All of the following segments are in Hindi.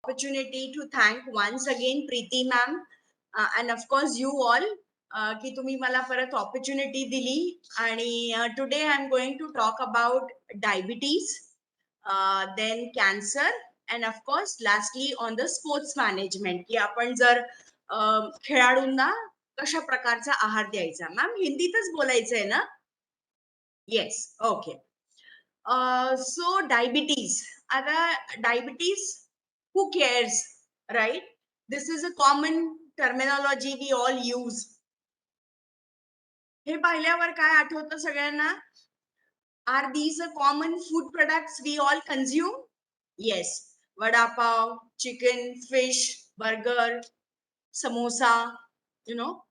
Opportunity to thank once again Preeti ma'am and of course you all की तुम्ही मला परत opportunity दिली आणि today I'm going to talk about diabetes, then cancer and of course lastly on the sports management की आपण जर खेळाडूंना कशा प्रकारचा आहार द्यायचा. मॅम हिंदीतच बोलायचंय ना? Yes, okay. So diabetes. आता diabetes, who cares, right? This is a common terminology we all use. हे पाहिल्यावर काय आठवतं सगळ्यांना? Are these a common food products we all consume? Yes. Vada pav, chicken, fish, burger, samosa, you know,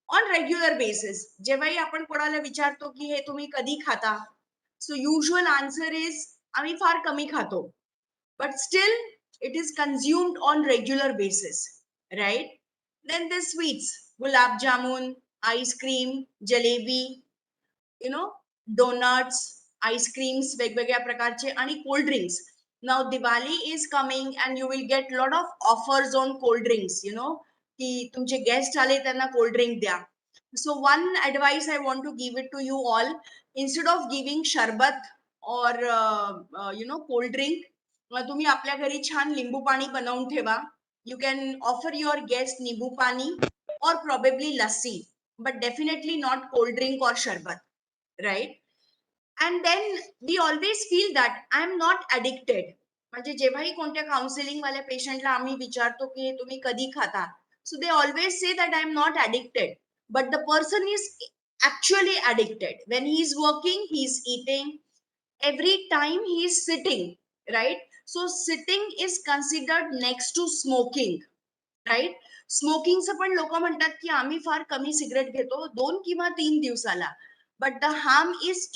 on regular basis. जेव्हाही आपण कोणाला विचारतो की हे तुम्ही कधी खाता? So usual answer is आम्ही फार कमी खातो. But still it is consumed on regular basis, right? Then the sweets, gulab jamun, ice cream, jalebi, you know, donuts, ice creams, वेगवेगळ्या प्रकारचे आणि cold drinks. Now Diwali is coming and you will get lot of offers on cold drinks, you know, की तुमचे guest आले त्यांना cold drink द्या. So one advice I want to give it to you all, instead of giving sharbat or cold drink, तुम्ही आपल्या घरी छान लिंबू पाणी बनवून ठेवा. You can offer your guest निंबू पाणी or probably lassi, but definitely not cold drink or sharbat, right? And then we always feel that I'm not addicted. म्हणजे जेव्हाही कोणत्या काउन्सिलिंग वाल्या पेशंटला आम्ही विचारतो की हे तुम्ही कधी खाता, so they always say that I am not addicted, but the person is actually addicted. When he is working, he is eating, every time he is sitting, right? So sitting is considered next to smoking, right. स्मोकिंगचं पण लोक म्हणतात की आम्ही फार कमी सिगरेट घेतो 2 किंवा 3 दिवसाला, but the harm is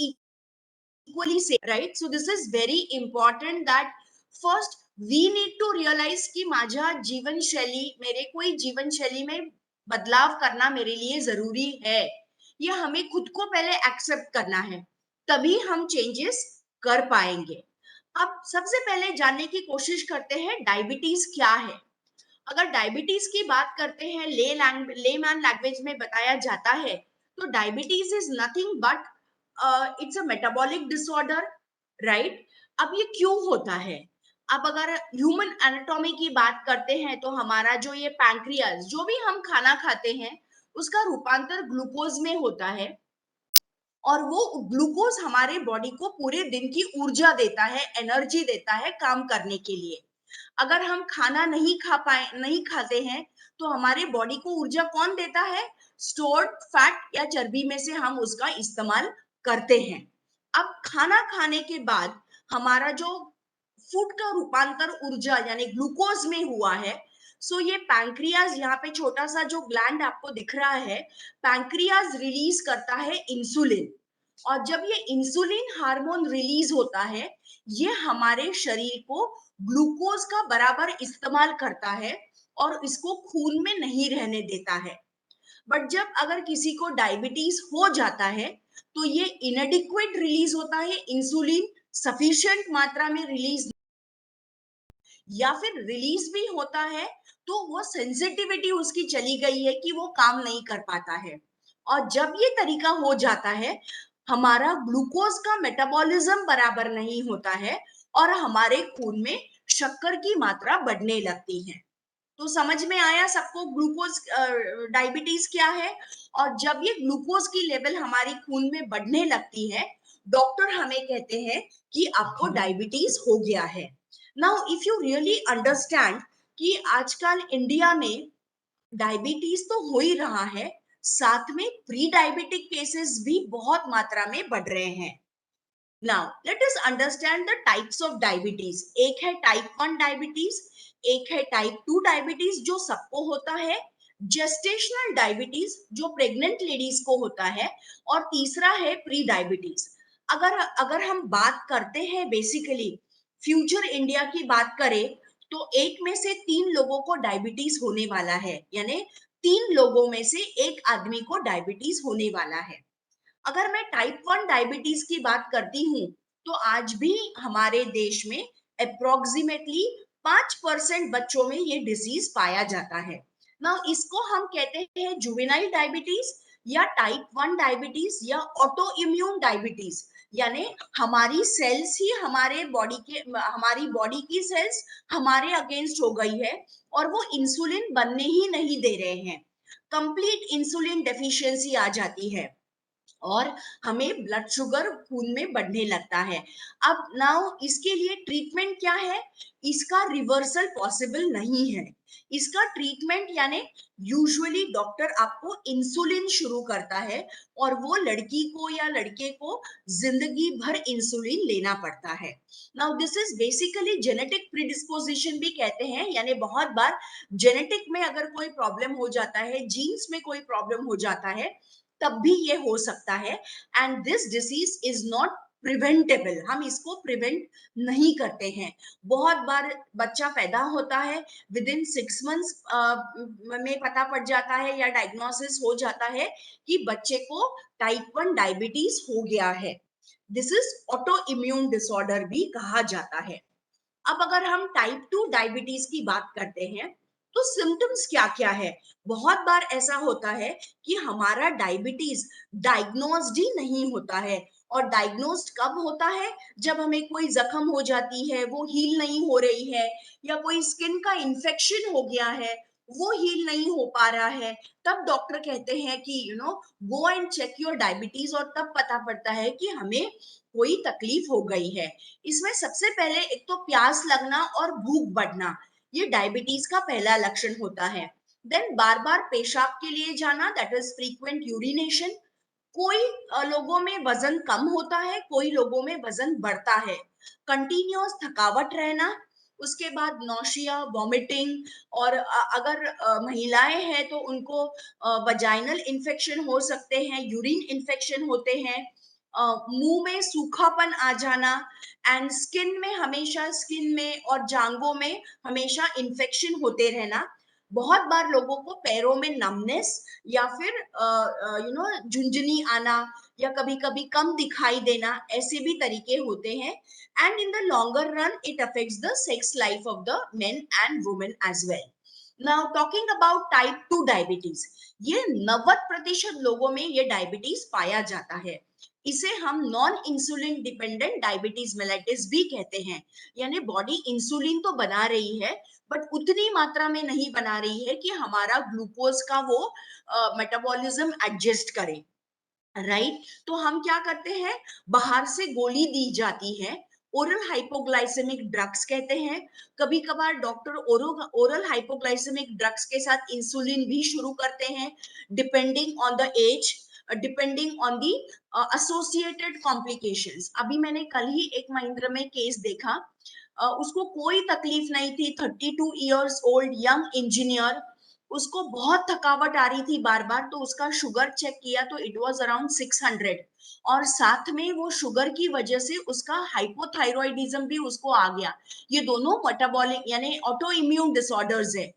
equally same, right? So this is very important that first we need to realize कि माझा जीवन शैली, मेरे कोई जीवन शैली में बदलाव करना मेरे लिए जरूरी है. ये हमें खुद को पहले एक्सेप्ट करना है, तभी हम चेंजेस कर पाएंगे. अब सबसे पहले जानने की कोशिश करते हैं डायबिटीज क्या है. अगर डायबिटीज की बात करते हैं, लेमैन लैंग्वेज में बताया जाता है, तो diabetes is nothing but it's a metabolic disorder, right? अब ये क्यों होता है? अब अगर ह्यूमन एनाटॉमी की बात करते हैं तो हमारा जो ये पैंक्रियाज, जो भी हम खाना खाते हैं, उसका रूपांतर ग्लूकोज में होता है और वो ग्लूकोज हमारे बॉडी को पूरे दिन की ऊर्जा देता है, एनर्जी देता है काम करने के लिए. अगर हम खाना नहीं खाते हैं तो हमारे बॉडी को ऊर्जा कौन देता है? स्टोर्ड फैट या चर्बी में से हम उसका इस्तेमाल करते हैं. अब खाना खाने के बाद हमारा जो फूड का रूपांतर ऊर्जा यानी ग्लूकोज में हुआ है, सो ये पैंक्रियाज, यहाँ पे छोटा सा जो ग्लैंड आपको दिख रहा है, पैंक्रियाज रिलीज करता है इंसुलिन. और जब ये इंसुलिन हार्मोन रिलीज होता है, ये हमारे शरीर को ग्लूकोज का बराबर इस्तेमाल करता है और इसको खून में नहीं रहने देता है. बट जब अगर किसी को डायबिटीज हो जाता है तो ये इनएडिक्वेट रिलीज होता है इंसुलिन, सफिशिएंट मात्रा में रिलीज, या फिर रिलीज भी होता है तो वो सेंसिटिविटी उसकी चली गई है कि वो काम नहीं कर पाता है. और जब ये तरीका हो जाता है, हमारा ग्लूकोज का मेटाबॉलिज्म बराबर नहीं होता है और हमारे खून में शक्कर की मात्रा बढ़ने लगती है. तो समझ में आया सबको ग्लूकोज डायबिटीज क्या है? और जब ये ग्लूकोज की लेवल हमारी खून में बढ़ने लगती है, डॉक्टर हमें कहते हैं कि आपको डायबिटीज हो गया है. Now if you really understand कि आजकल इंडिया में डायबिटीज तो हो ही रहा है, साथ में प्री डायबिटिक केसेस भी बहुत मात्रा में बढ़ रहे हैं. Now let us understand the types of diabetes. एक है टाइप 1 डायबिटीज, एक है टाइप 2 डायबिटीज जो सबको होता है, जेस्टेशनल डायबिटीज जो प्रेग्नेंट लेडीज को होता है, और तीसरा है प्री डायबिटीज. अगर अगर हम बात करते हैं बेसिकली फ्यूचर इंडिया की बात करें, तो एक में से 3 लोगों को डायबिटीज होने वाला है, यानी 3 लोगों में से एक आदमी को डायबिटीज होने वाला है. अगर मैं टाइप 1 डायबिटीज की बात करती हूँ, तो आज भी हमारे देश में अप्रोक्सीमेटली 5% बच्चों में ये डिजीज पाया जाता है। ना इसको हम कहते हैं जुवेनाइल डायबिटीज या टाइप 1 डायबिटीज या ऑटो इम्यून डायबिटीज, यानी हमारी सेल्स ही हमारी बॉडी की सेल्स हमारे अगेंस्ट हो गई है और वो इंसुलिन बनने ही नहीं दे रहे हैं। कंप्लीट इंसुलिन डेफिशिएंसी आ जाती है और हमें ब्लड शुगर खून में बढ़ने लगता है। अब नाउ इसके लिए ट्रीटमेंट क्या है? इसका रिवर्सल पॉसिबल नहीं है। इसका ट्रीटमेंट यानी यूजुअली डॉक्टर आपको इंसुलिन शुरू करता है और वो लड़की को या लड़के को जिंदगी भर इंसुलिन लेना पड़ता है। Now this is basically genetic predisposition भी कहते हैं, यानी बहुत बार जेनेटिक में अगर कोई प्रॉब्लम हो जाता है, जीन्स में कोई प्रॉब्लम हो जाता है, तब भी ये हो सकता है। And this disease is not preventable, हम इसको प्रिवेंट नहीं करते हैं। बहुत बार बच्चा पैदा होता है, विद इन 6 मंथ्स में पता पड़ जाता है या डायग्नोसिस हो जाता है कि बच्चे को टाइप 1 डायबिटीज हो गया है। This is auto immune disorder भी कहा जाता है। अब अगर हम टाइप 2 डायबिटीज की बात करते हैं तो सिम्टम्स क्या क्या है? बहुत बार ऐसा होता है कि हमारा डायबिटीज डायग्नोस्ड ही नहीं होता है। और डायग्नोस्ड कब होता है? जब हमें कोई जख्म हो जाती है, वो हील नहीं हो रही है, या कोई स्किन का इन्फेक्शन हो गया है, वो हील नहीं हो पा रहा है, तब डॉक्टर कहते हैं कि go and check your diabetes, और तब पता पड़ता है कि हमें कोई तकलीफ हो गई है। इसमें सबसे पहले एक तो प्यास लगना और भूख बढ़ना, ये डायबिटीज का पहला लक्षण होता है। देन बार बार पेशाब के लिए जाना, दैट इज फ्रीक्वेंट यूरिनेशन। कोई लोगों में वजन कम होता है, कोई लोगों में वजन बढ़ता है। कंटिन्यूअस थकावट रहना, उसके बाद नौशिया, वॉमिटिंग, और अगर महिलाएं हैं तो उनको वजाइनल इन्फेक्शन हो सकते हैं, यूरिन इन्फेक्शन होते हैं, मुंह में सूखापन आ जाना, एंड स्किन में और जांघों में हमेशा इन्फेक्शन होते रहना। बहुत बार लोगों को पैरों में नमनेस या फिर झुंझुनी आना, या कभी कभी कम दिखाई देना, ऐसे भी तरीके होते हैं। And in the longer run it affects the sex life of the men and women as well. Now talking about type 2 diabetes, ये 90% लोगों में ये डायबिटीज पाया जाता है। इसे हम non insulin dependent diabetes mellitus भी कहते हैं, यानी बॉडी इंसुलिन तो बना रही है बट उतनी मात्रा में नहीं बना रही है कि हमारा ग्लूकोज का वो मेटाबॉलिज्म एडजस्ट करे। राइट, तो हम क्या करते हैं, बाहर से गोली दी जाती है, ओरल हाइपोग्लाइसेमिक ड्रग्स कहते हैं। कभी कभार डॉक्टर ओरल हाइपोग्लाइसेमिक ड्रग्स के साथ इंसुलिन भी शुरू करते हैं, depending on the age, depending on the associated complications. अभी मैंने कल ही एक महिंद्रा में केस देखा, उसको कोई तकलीफ नहीं थी, 32 ईयर्स ओल्ड यंग इंजीनियर, उसको बहुत थकावट आ रही थी बार बार, तो उसका शुगर चेक किया तो इट वाज अराउंड 600, और साथ में वो शुगर की वजह से उसका हाइपोथायरॉयडिज्म भी उसको आ गया। ये दोनों मेटाबॉलिक यानी ऑटो इम्यून डिसऑर्डर्स है।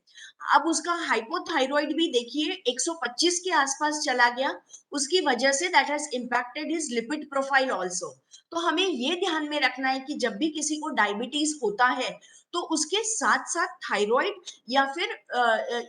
अब उसका हाइपोथायरॉइड भी देखिए 125 के आसपास चला गया, उसकी वजह say that has impacted his lipid profile also. तो हमें ये ध्यान में रखना है कि जब भी किसी को डायबिटीज होता है तो उसके साथ साथ थायराइड या फिर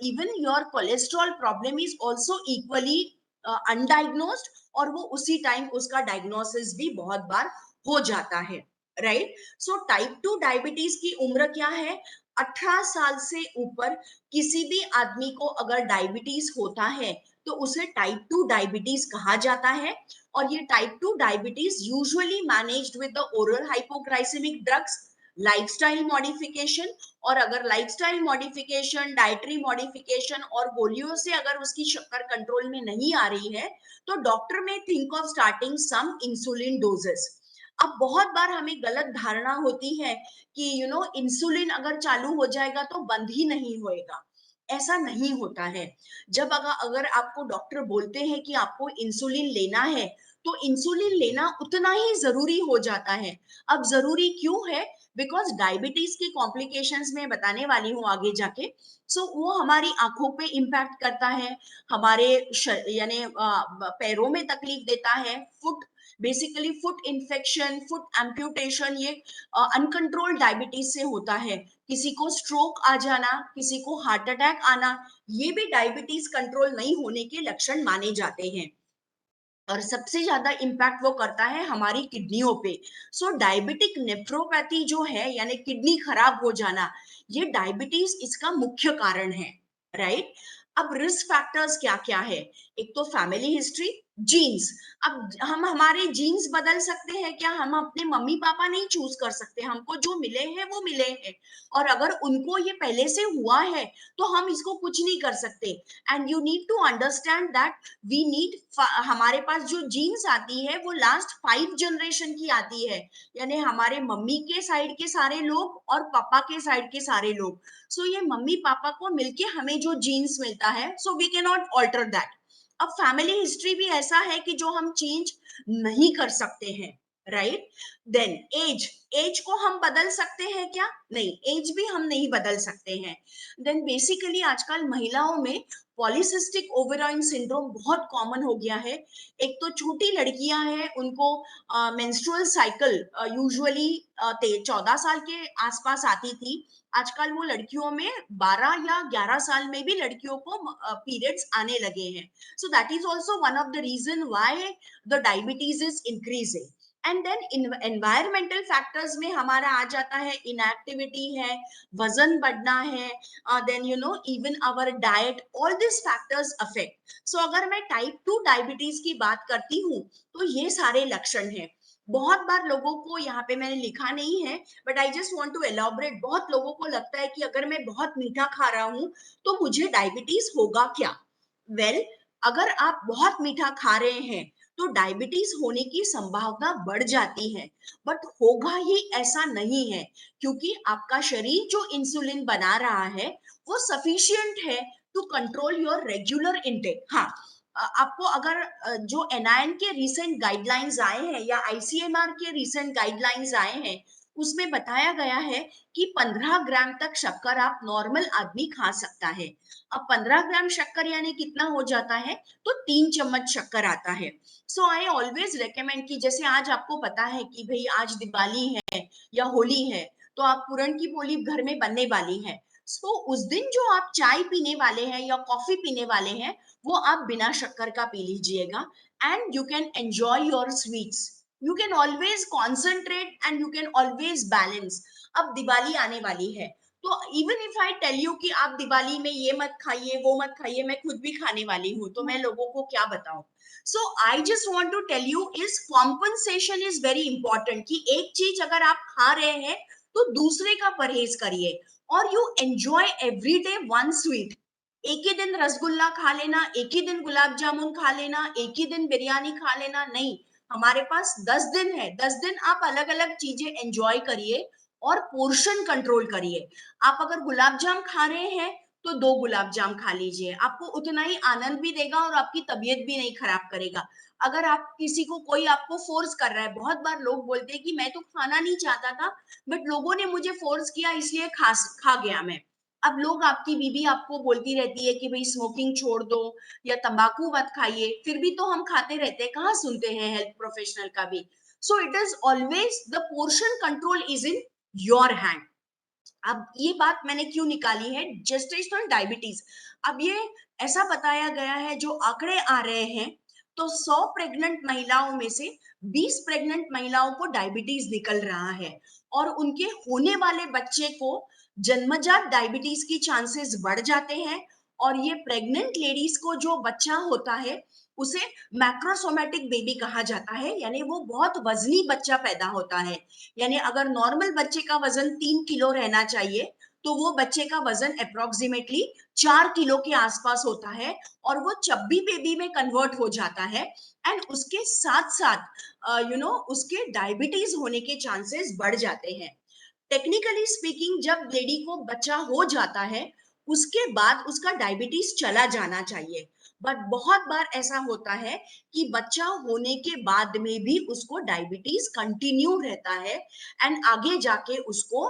even your cholesterol problem is also equally undiagnosed, और वो उसी टाइम उसका डायग्नोसिस भी बहुत बार हो जाता है। राइट, सो टाइप 2 डायबिटीज की उम्र क्या है? 18 साल से ऊपर किसी भी आदमी को अगर डायबिटीज होता है तो उसे टाइप 2 डायबिटीज कहा जाता है। और ये type 2 diabetes usually managed with the oral hypoglycaemic drugs, lifestyle modification, और अगर लाइफस्टाइल मॉडिफिकेशन, डाइटरी मॉडिफिकेशन और गोलियों से अगर उसकी शक्कर कंट्रोल में नहीं आ रही है तो doctor may think of starting some insulin doses. अब बहुत बार हमें गलत धारणा होती है कि इंसुलिन अगर चालू हो जाएगा तो बंद ही नहीं होएगा। ऐसा नहीं होता है। जब अगर आपको डॉक्टर बोलते हैं कि आपको इंसुलिन लेना है तो इंसुलिन लेना उतना ही जरूरी हो जाता है। अब जरूरी क्यों है? बिकॉज डायबिटीज की कॉम्प्लिकेशंस में बताने वाली हूँ आगे जाके। सो वो हमारी आंखों पे इम्पैक्ट करता है, हमारे यानी पैरों में तकलीफ देता है, foot basically foot infection, foot amputation, ये अनकंट्रोल्ड डायबिटीज से होता है। किसी को स्ट्रोक आ जाना, किसी को हार्ट अटैक आना, ये भी डायबिटीज कंट्रोल नहीं होने के लक्षण माने जाते हैं। और सबसे ज्यादा इम्पैक्ट वो करता है हमारी किडनियों पे। सो डायबिटिक नेफ्रोपैथी जो है, यानी किडनी खराब हो जाना, ये डायबिटीज इसका मुख्य कारण है, राइट। अब रिस्क फैक्टर्स क्या क्या है? एक तो फैमिली हिस्ट्री, जीन्स। अब हम हमारे जीन्स बदल सकते हैं क्या? हम अपने मम्मी पापा नहीं चूज कर सकते, हमको जो मिले हैं वो मिले हैं, और अगर उनको ये पहले से हुआ है तो हम इसको कुछ नहीं कर सकते। And you need to understand that we need, हमारे पास जो जीन्स आती है वो लास्ट 5 जनरेशन की आती है, यानी हमारे मम्मी के साइड के सारे लोग और पापा के साइड के सारे लोग। सो ये मम्मी पापा को मिलके हमें जो जीन्स मिलता है, so we can not alter that. अब फैमिली हिस्ट्री भी ऐसा है कि जो हम चेंज नहीं कर सकते हैं, राइट। देन एज, एज को हम बदल सकते हैं क्या? नहीं, एज भी हम नहीं बदल सकते हैं। देन बेसिकली आजकल महिलाओं में पॉलीसिस्टिक ओवेराइन सिंड्रोम बहुत कॉमन हो गया है। एक तो छोटी लड़कियां हैं, उनको मेंस्ट्रुअल साइकिल यूजुअली 14 साल के आसपास आती थी। आजकल वो लड़कियों में 12 या 11 साल में भी लड़कियों को पीरियड्स आने लगे हैं। So that is also one of the reason why the diabetes is increasing. And then environmental factors में हमारा आ जाता है, इनएक्टिविटी है, वजन बढ़ना है, then even our diet, all these factors affect. So अगर मैं टाइप 2 डायबिटीज की बात करती हूँ तो ये सारे लक्षण हैं। बहुत बार लोगों को, यहाँ पे मैंने लिखा नहीं है but I just want to elaborate, बहुत लोगों को लगता है कि अगर मैं बहुत मीठा खा रहा हूँ तो मुझे डायबिटीज होगा क्या? वेल, अगर आप बहुत मीठा खा रहे हैं तो डायबिटीज होने की संभावना बढ़ जाती है, बट होगा ही ऐसा नहीं है, क्योंकि आपका शरीर जो इंसुलिन बना रहा है वो सफिशिएंट है to control your regular intake. हाँ, आपको अगर जो एनआईएन के रिसेंट गाइडलाइंस आए हैं या आईसीएमआर के रिसेंट गाइडलाइंस आए हैं, उसमें बताया गया है कि 15 ग्राम तक शक्कर आप नॉर्मल आदमी खा सकता है। अब 15 ग्राम शक्कर यानी कितना हो जाता है? तो 3 चम्मच शक्कर आता है। सो आई ऑलवेज रेकमेंड कि जैसे आज आपको पता है कि भाई आज दिवाली है या होली है, तो आप पूरन की पोली घर में बनने वाली है। सो उस दिन जो आप चाय पीने वाले हैं या कॉफी पीने वाले हैं, वो आप बिना शक्कर का पी लीजिएगा, and you can enjoy your sweets. You can always concentrate and you can always balance. अब दिवाली आने वाली है, तो even if I tell you कि आप दिवाली में ये मत खाइए वो मत खाइए, मैं खुद भी खाने वाली हूँ, तो मैं लोगों को क्या बताऊं? So I just want to tell you is compensation is very important, कि एक चीज अगर आप खा रहे हैं तो दूसरे का परहेज करिए, और you enjoy every day one sweet. एक ही दिन रसगुल्ला खा लेना, एक ही दिन गुलाब जामुन खा लेना, एक ही दिन बिरयानी खा लेना, नहीं। हमारे पास 10 दिन है, 10 दिन आप अलग अलग चीजें एंजॉय करिए और पोर्शन कंट्रोल करिए। आप अगर गुलाब जाम खा रहे हैं तो 2 गुलाब जाम खा लीजिए, आपको उतना ही आनंद भी देगा और आपकी तबीयत भी नहीं खराब करेगा। अगर आप किसी को, कोई आपको फोर्स कर रहा है, बहुत बार लोग बोलते हैं कि मैं तो खाना नहीं चाहता था बट लोगों ने मुझे फोर्स किया इसलिए खा गया मैं। अब लोग, आपकी बीबी आपको बोलती रहती है कि भाई स्मोकिंग छोड़ दो या तंबाकू मत खाइए, फिर भी तो हम खाते रहते हैं, कहाँ सुनते हैं हेल्थ प्रोफेशनल का भी। So it is always the portion control is in your hand. अब ये बात मैंने क्यों निकाली है, जेस्टेशनल डायबिटीज। अब ये ऐसा बताया गया है, जो आंकड़े आ रहे हैं, तो 100 प्रेग्नेंट महिलाओं में से 20 प्रेग्नेंट महिलाओं को डायबिटीज निकल रहा है, और उनके होने वाले बच्चे को जन्मजात डायबिटीज की चांसेस बढ़ जाते हैं। और ये प्रेग्नेंट लेडीज को जो बच्चा होता है उसे मैक्रोसोमेटिक बेबी कहा जाता है, यानी वो बहुत वजनी बच्चा पैदा होता है। यानी अगर नॉर्मल बच्चे का वजन 3 किलो रहना चाहिए, तो वो बच्चे का वजन अप्रोक्सीमेटली 4 किलो के आसपास होता है, और वो चब्बी बेबी में कन्वर्ट हो जाता है। एंड उसके साथ साथ उसके डायबिटीज होने के चांसेस बढ़ जाते हैं। टेक्निकली स्पीकिंग, जब लेडी को बच्चा हो जाता है उसके बाद उसका डायबिटीज चला जाना चाहिए, बट बहुत बार ऐसा होता है कि बच्चा होने के बाद में भी उसको डायबिटीज कंटिन्यू रहता है, एंड आगे जाके उसको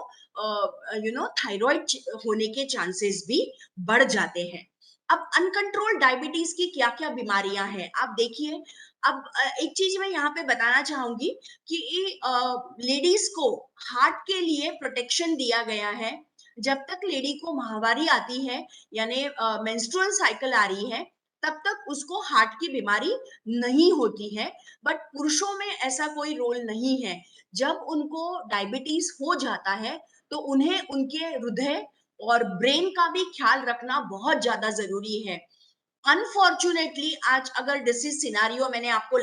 थायराइड होने के चांसेस भी बढ़ जाते हैं। अब अनकंट्रोल्ड डायबिटीज की क्या क्या बीमारियां हैं आप देखिए। अब एक चीज मैं यहाँ पे बताना चाहूंगी कि लेडीज को हार्ट के लिए प्रोटेक्शन दिया गया है। जब तक लेडी को माहवारी आती है, यानी मेंस्ट्रुअल साइकिल आ रही है, तब तक उसको हार्ट की बीमारी नहीं होती है। बट पुरुषों में ऐसा कोई रोल नहीं है। जब उनको डायबिटीज हो जाता है तो उन्हें उनके हृदय और ब्रेन का भी ख्याल रखना बहुत ज्यादा जरूरी है। अनफॉर्चुनेटली आज अगर डिसीज सिनारियो मैंने आपको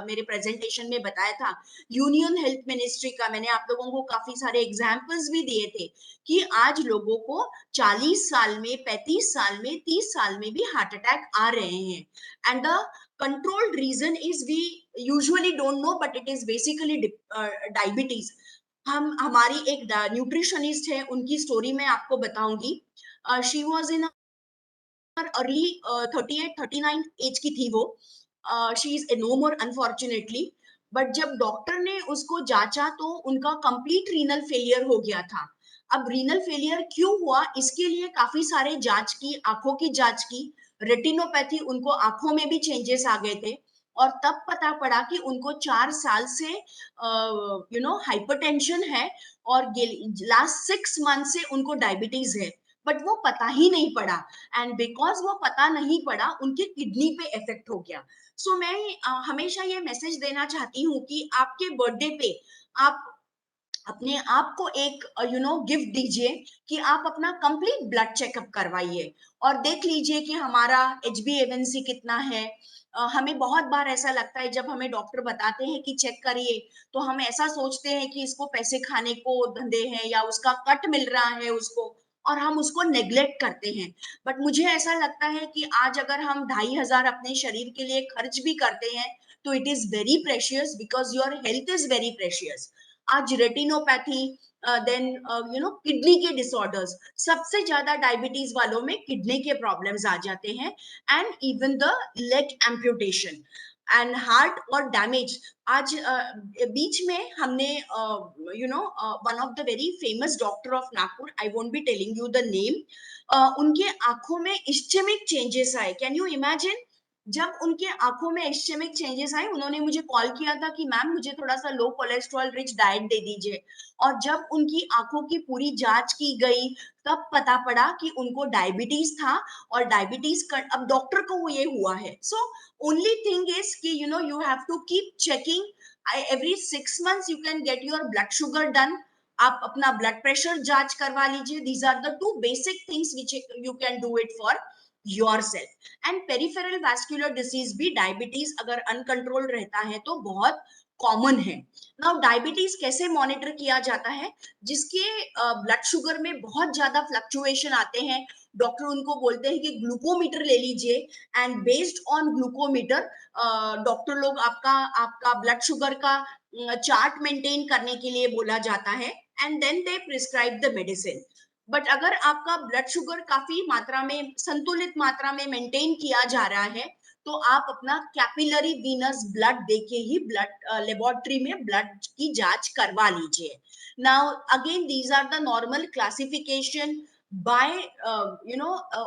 मेरे प्रेजेंटेशन में बताया था, यूनियन हेल्थ मिनिस्ट्री का, मैंने आप लोगों को काफी सारे एग्जाम्पल्स भी दिए थे कि आज लोगों को 40 साल में, 35 साल में, 30 साल में भी हार्ट अटैक आ रहे हैं। And the controlled reason is, we usually don't know, but it is basically diabetes. हम हमारी एक न्यूट्रिशनिस्ट है, उनकी स्टोरी मैं आपको बताऊंगी। She was in early 38-39 age की थी वो। She is no more unfortunately. But जब डॉक्टर ने उसको जांचा तो उनका कंप्लीट रीनल फेलियर हो गया था। अब रीनल फेलियर क्यों हुआ, इसके लिए काफी सारे जांच की, आंखों की जांच की, रेटिनोपैथी, उनको आंखों में भी चेंजेस आ गए थे। और तब पता पड़ा कि उनको 4 साल से हाइपरटेंशन है, और लास्ट 6 मंथ से उनको डायबिटीज है। बट वो पता ही नहीं पड़ा। एंड बिकॉज वो पता नहीं पड़ा, उनके किडनी पे इफेक्ट हो गया। सो मैं हमेशा ये मैसेज देना चाहती हूँ कि आपके बर्थडे पे आप अपने आप को एक गिफ्ट दीजिए कि आप अपना कंप्लीट ब्लड चेकअप करवाइए और देख लीजिए कि हमारा HbA1c कितना है। हमें बहुत बार ऐसा लगता है जब हमें डॉक्टर बताते हैं कि चेक करिए, तो हम ऐसा सोचते हैं कि इसको पैसे खाने को धंधे हैं या उसका कट मिल रहा है उसको, और हम उसको नेग्लेक्ट करते हैं। बट मुझे ऐसा लगता है कि आज अगर हम 2,500 अपने शरीर के लिए खर्च भी करते हैं तो it is very precious, because your health is very precious. आज रेटिनोपैथी, देन किडनी के डिसऑर्डर्स, सबसे ज्यादा डायबिटीज वालों में किडनी के प्रॉब्लम्स आ जाते हैं। And even the leg amputation and heart और डैमेज। आज बीच में हमने one of the very famous doctor of Nagpur, I won't be telling you the name, उनके आंखों में इस्चेमिक चेंजेस आए। Can you imagine? जब उनके आंखों में इस्चेमिक चेंजेस आए, उन्होंने मुझे कॉल किया था कि मैम मुझे थोड़ा सा लो कोलेस्ट्रॉल रिच डाइट दे दीजिए। और जब उनकी आंखों की पूरी जांच की गई, तब पता पड़ा कि उनको डायबिटीज था। और डायबिटीज अब डॉक्टर को वो ये हुआ है। सो ओनली थिंग इज कि you have to keep checking. Every 6 months you can get your blood sugar done. आप अपना ब्लड प्रेशर जांच करवा लीजिए। These are the two basic things which you can do it for yourself. And peripheral vascular disease भी, डायबिटीज अगर अनकंट्रोल रहता है तो बहुत कॉमन है। नाउ डायबिटीज कैसे मॉनिटर किया जाता है? जिसके ब्लड शुगर में बहुत ज्यादा फ्लक्चुएशन आते हैं, डॉक्टर उनको बोलते हैं कि ग्लूकोमीटर ले लीजिए। And based on glucometer doctor लोग आपका आपका ब्लड शुगर का चार्ट मेंटेन करने के लिए बोला जाता है। And then they prescribe the medicine. But अगर आपका ब्लड शुगर काफी मात्रा में, संतुलित मात्रा में मेंटेन किया जा रहा है, तो आप अपना कैपिलरी वीनस ब्लड देके ही ब्लड लेबोरेटरी में ब्लड की जांच करवा लीजिए। Now again these are the normal classification by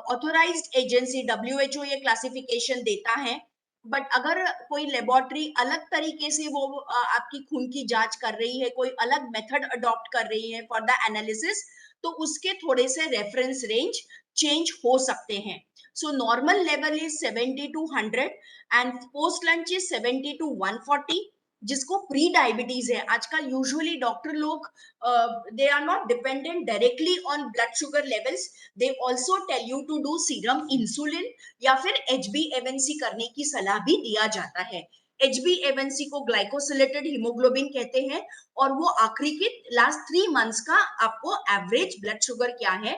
authorized agency. WHO ये क्लासिफिकेशन देता है। बट अगर कोई लेबोरेटरी अलग तरीके से वो आपकी खून की जांच कर रही है, कोई अलग मेथड अडॉप्ट कर रही है फॉर द एनालिसिस, तो उसके थोड़े से रेफरेंस रेंज चेंज हो सकते हैं। So normal level is 70 to 100 and post lunch is 70 to 140। जिसको प्री डायबिटीज है, आजकल यूजुअली डॉक्टर लोग they are not dependent directly on blood sugar levels. They also tell you to do serum insulin या फिर HbA1c करने की सलाह भी दिया जाता है। HbA1c को ग्लाइकोसिलेटेड हीमोग्लोबिन कहते हैं। और वो आखिरी के लास्ट 3 मंथ्स का आपको एवरेज ब्लड शुगर क्या है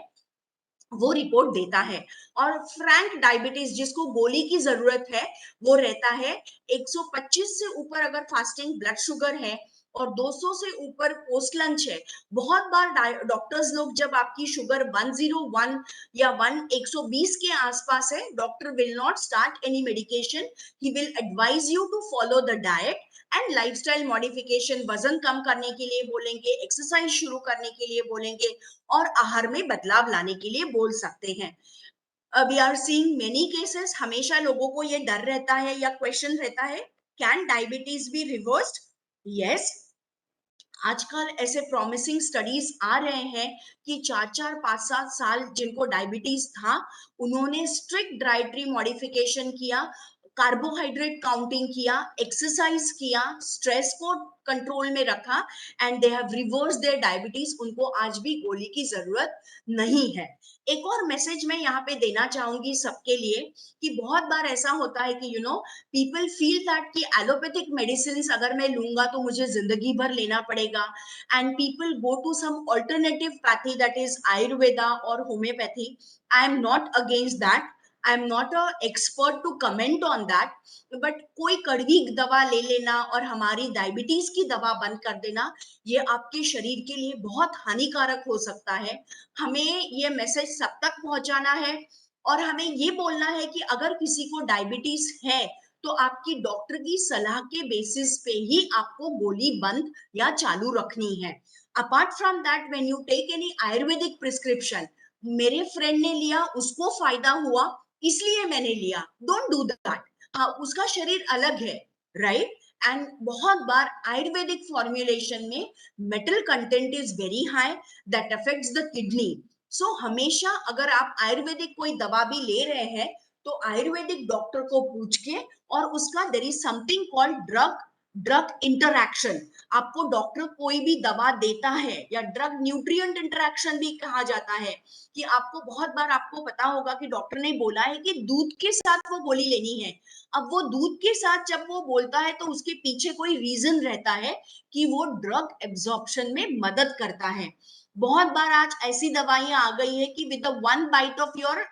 वो रिपोर्ट देता है। और फ्रैंक डायबिटीज, जिसको गोली की जरूरत है, वो रहता है 125 से ऊपर अगर फास्टिंग ब्लड शुगर है, और 200 से ऊपर पोस्ट लंच है। बहुत बार डॉक्टर्स लोग, जब आपकी शुगर 101 या 120 के आसपास है, doctor will not start any medication. He will advise you to follow the diet and lifestyle modification. वजन कम करने के लिए बोलेंगे, एक्सरसाइज शुरू करने के लिए बोलेंगे, और आहार में बदलाव लाने के लिए बोल सकते हैं। We are seeing many cases, हमेशा लोगों को ये डर रहता है या क्वेश्चन रहता है, can diabetes be reversed? Yes, आजकल ऐसे प्रॉमिसिंग स्टडीज आ रहे हैं कि 4-4 5-7 साल जिनको डायबिटीज था, उन्होंने स्ट्रिक्ट डाइटरी मॉडिफिकेशन किया, कार्बोहाइड्रेट काउंटिंग किया, एक्सरसाइज किया, स्ट्रेस को कंट्रोल में रखा, and they have reverse their diabetes, उनको आज भी गोली की जरूरत नहीं है। एक और मैसेज मैं यहाँ पे देना चाहूंगी सबके लिए कि बहुत बार ऐसा होता है कि पीपल फील दैट कि एलोपैथिक मेडिसिन अगर मैं लूंगा तो मुझे जिंदगी भर लेना पड़ेगा, and people go to some alternative pathy that is Ayurveda और homeopathy. I am not against that, I am not a expert to comment on that, but कोई कड़वी दवा ले लेना और हमारी डायबिटीज की दवा बंद कर देना, ये आपके शरीर के लिए बहुत हानिकारक हो सकता है। हमें ये मैसेज सब तक पहुंचाना है, और हमें ये बोलना है कि अगर किसी को डायबिटीज है तो आपकी डॉक्टर की सलाह के बेसिस पे ही आपको गोली बंद या चालू रखनी है। Apart from that, when you take any ayurvedic prescription, मेरे फ्रेंड ने लिया, उसको फायदा हुआ, इसलिए मैंने लिया, डोंट डू दैट। हाँ, उसका शरीर अलग है, राइट? एंड बहुत बार आयुर्वेदिक फॉर्मुलेशन में metal content is very high, that affects the kidney. So हमेशा अगर आप आयुर्वेदिक कोई दवा भी ले रहे हैं तो आयुर्वेदिक डॉक्टर को पूछ के, और उसका there is something called drug drug interaction. आपको डॉक्टर कोई भी दवा देता है, या ड्रग न्यूट्रिएंट इंटरैक्शन भी कहा जाता है, कि आपको बहुत बार आपको पता होगा कि डॉक्टर ने बोला है कि दूध के साथ वो गोली लेनी है। अब वो दूध के साथ जब वो बोलता है तो उसके पीछे कोई रीजन रहता है कि वो ड्रग एब्जॉर्प्शन में मदद करता है। बहुत बार आज ऐसी दवाइयां आ गई है कि with one bite of your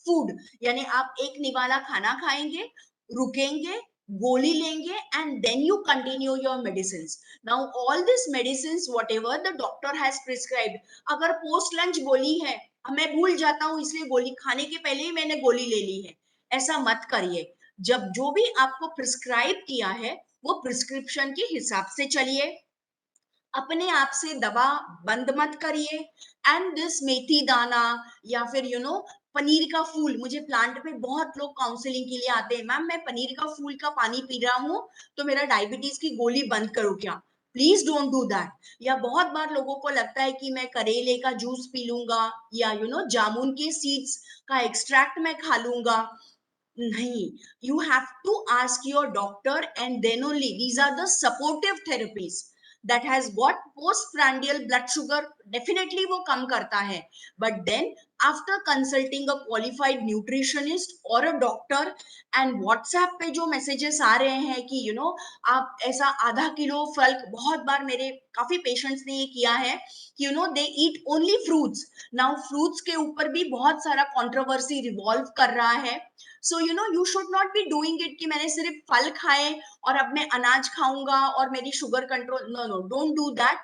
food, यानी आप एक निवाला खाना खाएंगे, रुकेंगे, गोली लेंगे, and then you continue your medicine. Now all this medicine whatever the doctor has prescribed, अगर पोस्ट लंच गोली है, मैं भूल जाता हूं इसलिए गोली खाने के पहले ही मैंने गोली ले ली है, ऐसा मत करिए। जब जो भी आपको प्रिस्क्राइब किया है वो प्रिस्क्रिप्शन के हिसाब से चलिए, अपने आप से दवा बंद मत करिए। एंड दिस मेथी दाना, या फिर पनीर का फूल, मुझे प्लांट पे बहुत लोग काउंसलिंग के लिए आते हैं, मैम मैं पनीर का फूल का पानी पी रहा हूँ तो मेरा डायबिटीज की गोली बंद करो क्या? Please don't do that. या बहुत बार लोगों को लगता है कि मैं करेले का जूस पी लूंगा, या जामुन के सीड्स का एक्सट्रैक्ट मैं खा लूंगा। नहीं, you have to ask your doctor, and then only these are the supportive therapies that has got postprandial blood sugar, definitely वो कम करता है, but then after consulting a qualified nutritionist or a doctor। and WhatsApp पे जो messages आ रहे हैं कि आप ऐसा आधा किलो फल, बहुत बार मेरे काफी पेशेंट्स ने ये किया है कि they eat only fruits। now fruits के ऊपर भी बहुत सारा कंट्रोवर्सी रिवॉल्व कर रहा है। So you should not be doing it कि मैंने सिर्फ फल खाए और अब मैं अनाज खाऊंगा और मेरी sugar control, no no, don't do that.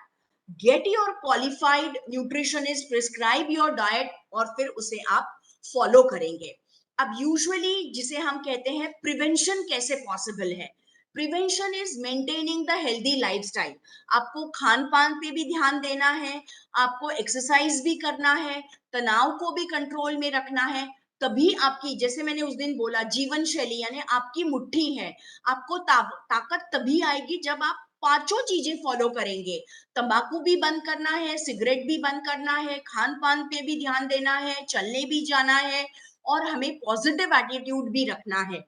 Get your qualified nutritionist, prescribe your diet, और फिर उसे आप फॉलो करेंगे। अब यूजुअली जिसे हम कहते हैं प्रिवेंशन, कैसे पॉसिबल है? Prevention is maintaining the healthy lifestyle. आपको खान पान पे भी ध्यान देना है, आपको एक्सरसाइज भी करना है, तनाव को भी कंट्रोल में रखना है। तभी आपकी, जैसे मैंने उस दिन बोला, जीवन शैली यानी आपकी मुट्ठी है। आपको ताकत तभी आएगी जब आप पांचों चीजें फॉलो करेंगे। तंबाकू भी बंद करना है, सिगरेट भी बंद करना है, खान पान पे भी ध्यान देना है, चलने भी जाना है, और हमें पॉजिटिव एटीट्यूड भी रखना है।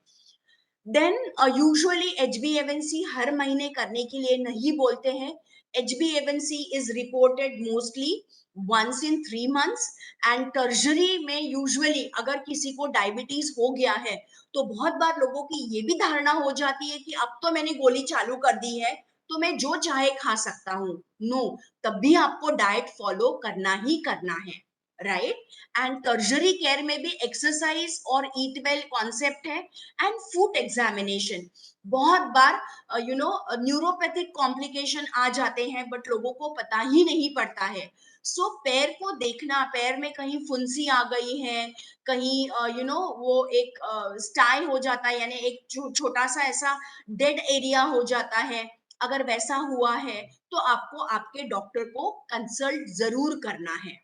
देन यूजुअली HbA1c हर महीने करने के लिए नहीं बोलते हैं। HbA1c is reported mostly once in 3 months. एंड टर्जरी में यूजुअली अगर किसी को डायबिटीज हो गया है तो बहुत बार लोगों की ये भी धारणा हो जाती है कि अब तो मैंने गोली चालू कर दी है तो मैं जो चाहे खा सकता हूँ। नो, तब भी आपको डाइट फॉलो करना ही करना है, राइट? एंड टर्जरी केयर में भी एक्सरसाइज और ईट वेल कॉन्सेप्ट है, एंड फूड एग्जामिनेशन। बहुत बार न्यूरोपैथिक कॉम्प्लिकेशन आ जाते हैं बट लोगों को पता ही नहीं पड़ता है। सो पैर को देखना, पैर में कहीं फुंसी आ गई है, कहीं वो एक स्टाई हो जाता है, यानी एक छोटा सा ऐसा डेड एरिया हो जाता है, अगर वैसा हुआ है तो आपको आपके डॉक्टर को कंसल्ट जरूर करना है।